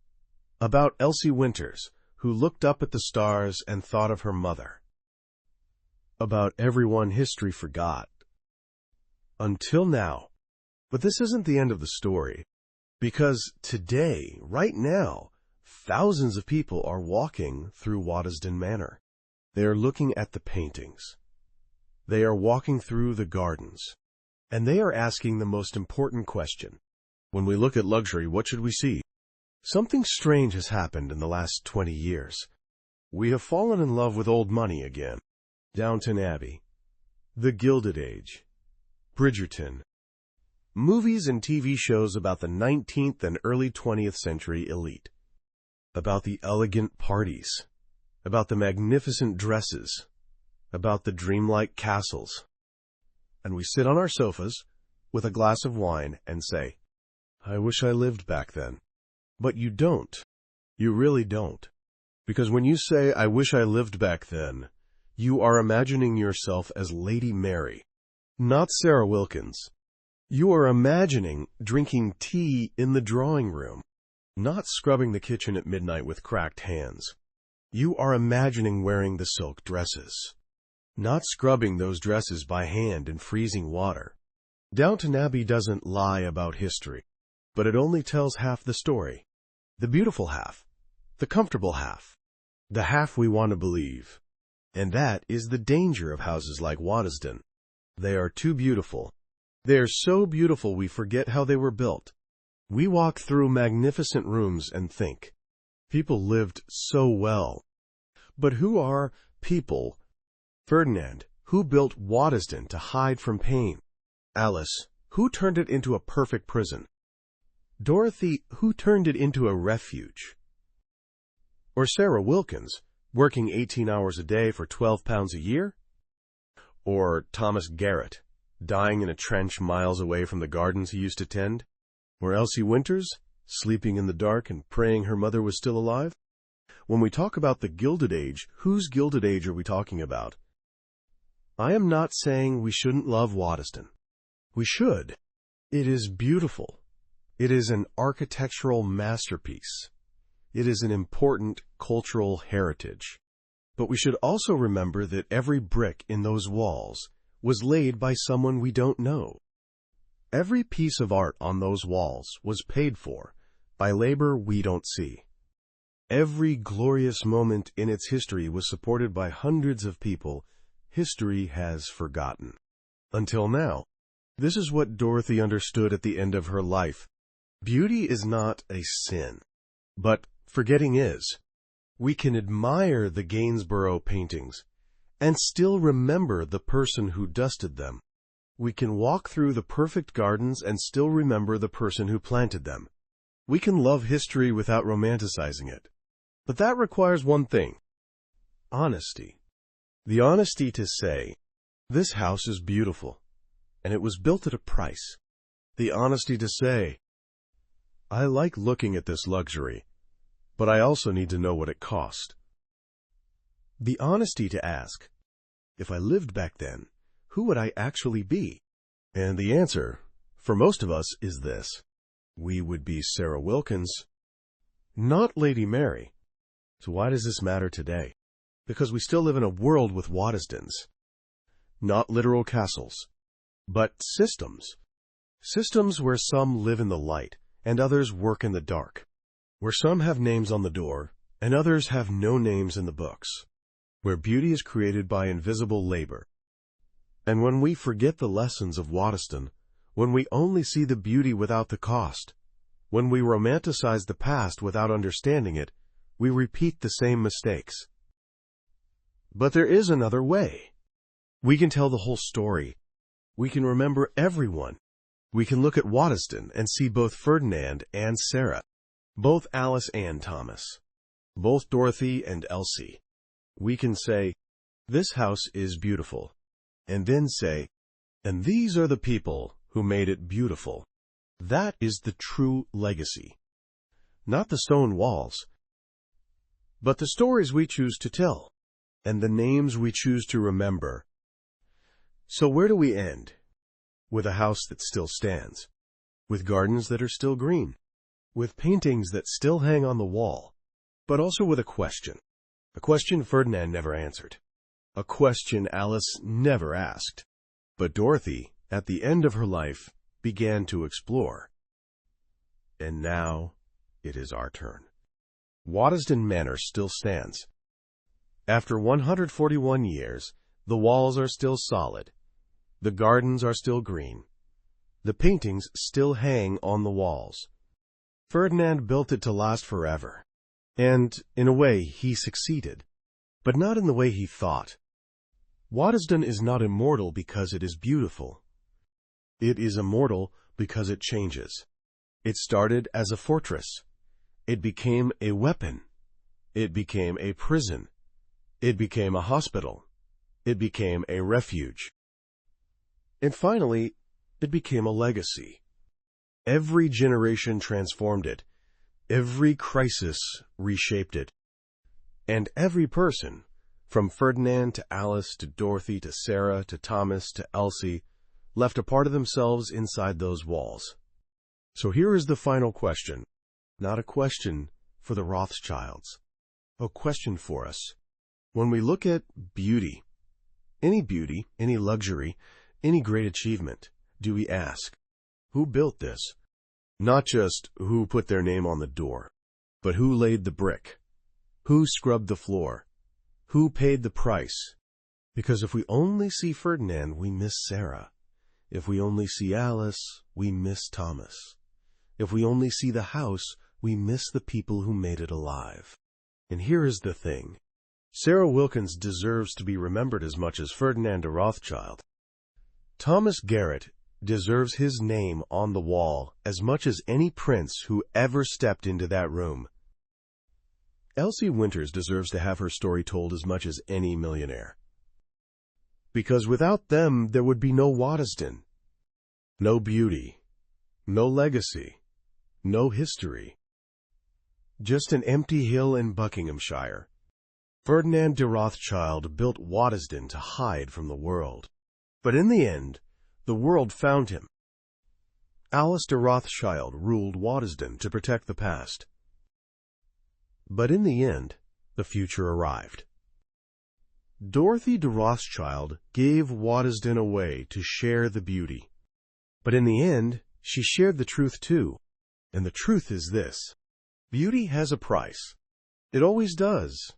Speaker 1: About Elsie Winters, who looked up at the stars and thought of her mother. About everyone history forgot. Until now. But this isn't the end of the story, because today, right now, thousands of people are walking through Waddesdon Manor. They are looking at the paintings. They are walking through the gardens. And they are asking the most important question. When we look at luxury, what should we see? Something strange has happened in the last 20 years. We have fallen in love with old money again. Downton Abbey, the Gilded Age, Bridgerton, movies and TV shows about the 19th and early 20th century elite, about the elegant parties, about the magnificent dresses, about the dreamlike castles. And we sit on our sofas with a glass of wine and say, I wish I lived back then. But you don't. You really don't. Because when you say, I wish I lived back then, you are imagining yourself as Lady Mary, not Sarah Wilkins. You are imagining drinking tea in the drawing room, not scrubbing the kitchen at midnight with cracked hands. You are imagining wearing the silk dresses, not scrubbing those dresses by hand in freezing water. Downton Abbey doesn't lie about history, but it only tells half the story. The beautiful half, the comfortable half, the half we want to believe. And that is the danger of houses like Waddesdon. They are too beautiful. They are so beautiful we forget how they were built. We walk through magnificent rooms and think, people lived so well. But who are people? Ferdinand, who built Waddesdon to hide from pain? Alice, who turned it into a perfect prison? Dorothy, who turned it into a refuge? Or Sarah Wilkins, working 18 hours a day for £12 a year? Or Thomas Garrett, dying in a trench miles away from the gardens he used to tend? Or Elsie Winters, sleeping in the dark and praying her mother was still alive? When we talk about the Gilded Age, whose Gilded Age are we talking about? I am not saying we shouldn't love Waddesdon. We should. It is beautiful. It is an architectural masterpiece. It is an important cultural heritage. But we should also remember that every brick in those walls was laid by someone we don't know. Every piece of art on those walls was paid for by labor we don't see. Every glorious moment in its history was supported by hundreds of people history has forgotten. Until now. This is what Dorothy understood at the end of her life. Beauty is not a sin, but forgetting is. We can admire the Gainsborough paintings and still remember the person who dusted them. We can walk through the perfect gardens and still remember the person who planted them. We can love history without romanticizing it. But that requires one thing: honesty. The honesty to say, this house is beautiful, and it was built at a price. The honesty to say, I like looking at this luxury, but I also need to know what it cost. The honesty to ask, if I lived back then, who would I actually be? And the answer, for most of us, is this. We would be Sarah Wilkins, not Lady Mary. So why does this matter today? Because we still live in a world with Waddesdons. Not literal castles, but systems. Systems where some live in the light and others work in the dark. Where some have names on the door and others have no names in the books. Where beauty is created by invisible labor. And when we forget the lessons of Waddesdon, when we only see the beauty without the cost, when we romanticize the past without understanding it, we repeat the same mistakes. But there is another way. We can tell the whole story. We can remember everyone. We can look at Waddesdon and see both Ferdinand and Sarah, both Alice and Thomas, both Dorothy and Elsie. We can say, this house is beautiful, and then say, and these are the people who made it beautiful. That is the true legacy. Not the stone walls, but the stories we choose to tell, and the names we choose to remember. So where do we end? With a house that still stands, with gardens that are still green, with paintings that still hang on the wall, but also with a question Ferdinand never answered, a question Alice never asked. But Dorothy, at the end of her life, began to explore. And now it is our turn. Waddesdon Manor still stands. After 141 years, the walls are still solid. The gardens are still green. The paintings still hang on the walls. Ferdinand built it to last forever. And, in a way, he succeeded. But not in the way he thought. Waddesdon is not immortal because it is beautiful. It is immortal because it changes. It started as a fortress. It became a weapon. It became a prison. It became a hospital. It became a refuge. And finally, it became a legacy. Every generation transformed it. Every crisis reshaped it. And every person, from Ferdinand to Alice to Dorothy to Sarah to Thomas to Elsie, left a part of themselves inside those walls. So here is the final question. Not a question for the Rothschilds. A question for us. When we look at beauty, any luxury, any great achievement, do we ask, who built this? Not just who put their name on the door, but who laid the brick? Who scrubbed the floor? Who paid the price? Because if we only see Ferdinand, we miss Sarah. If we only see Alice, we miss Thomas. If we only see the house, we miss the people who made it alive. And here is the thing. Sarah Wilkins deserves to be remembered as much as Ferdinand de Rothschild. Thomas Garrett deserves his name on the wall as much as any prince who ever stepped into that room. Elsie Winters deserves to have her story told as much as any millionaire. Because without them, there would be no Waddesdon, no beauty, no legacy, no history. Just an empty hill in Buckinghamshire. Ferdinand de Rothschild built Waddesdon to hide from the world. But in the end, the world found him. Alice de Rothschild ruled Waddesdon to protect the past. But in the end, the future arrived. Dorothy de Rothschild gave Waddesdon away to share the beauty. But in the end, she shared the truth too. And the truth is this. Beauty has a price. It always does.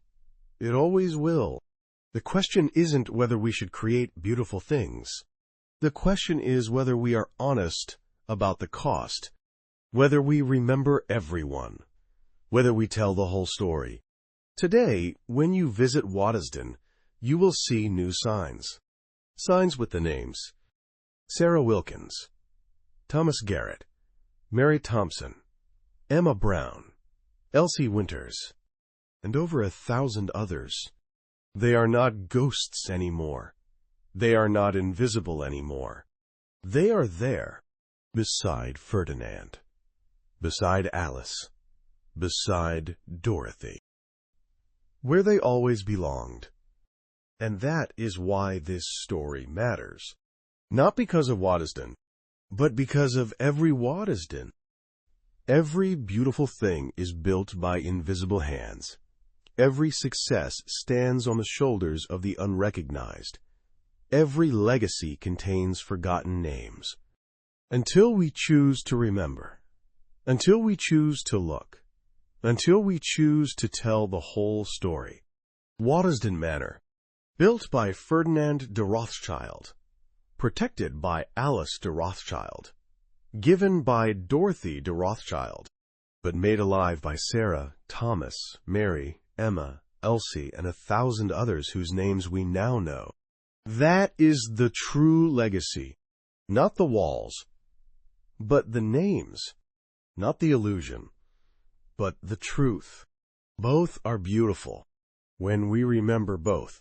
Speaker 1: It always will. The question isn't whether we should create beautiful things. The question is whether we are honest about the cost, whether we remember everyone, whether we tell the whole story. Today, when you visit Waddesdon, you will see new signs. Signs with the names Sarah Wilkins, Thomas Garrett, Mary Thompson, Emma Brown, Elsie Winters, and over 1,000 others. They are not ghosts anymore. They are not invisible anymore. They are there, beside Ferdinand, beside Alice, beside Dorothy, where they always belonged. And that is why this story matters. Not because of Waddesdon, but because of every Waddesdon. Every beautiful thing is built by invisible hands. Every success stands on the shoulders of the unrecognized. Every legacy contains forgotten names. Until we choose to remember, until we choose to look, until we choose to tell the whole story. Waddesdon Manor, built by Ferdinand de Rothschild, protected by Alice de Rothschild, given by Dorothy de Rothschild, but made alive by Sarah, Thomas, Mary, Emma, Elsie, and 1,000 others whose names we now know. That is the true legacy. Not the walls, but the names. Not the illusion, but the truth. Both are beautiful when we remember both.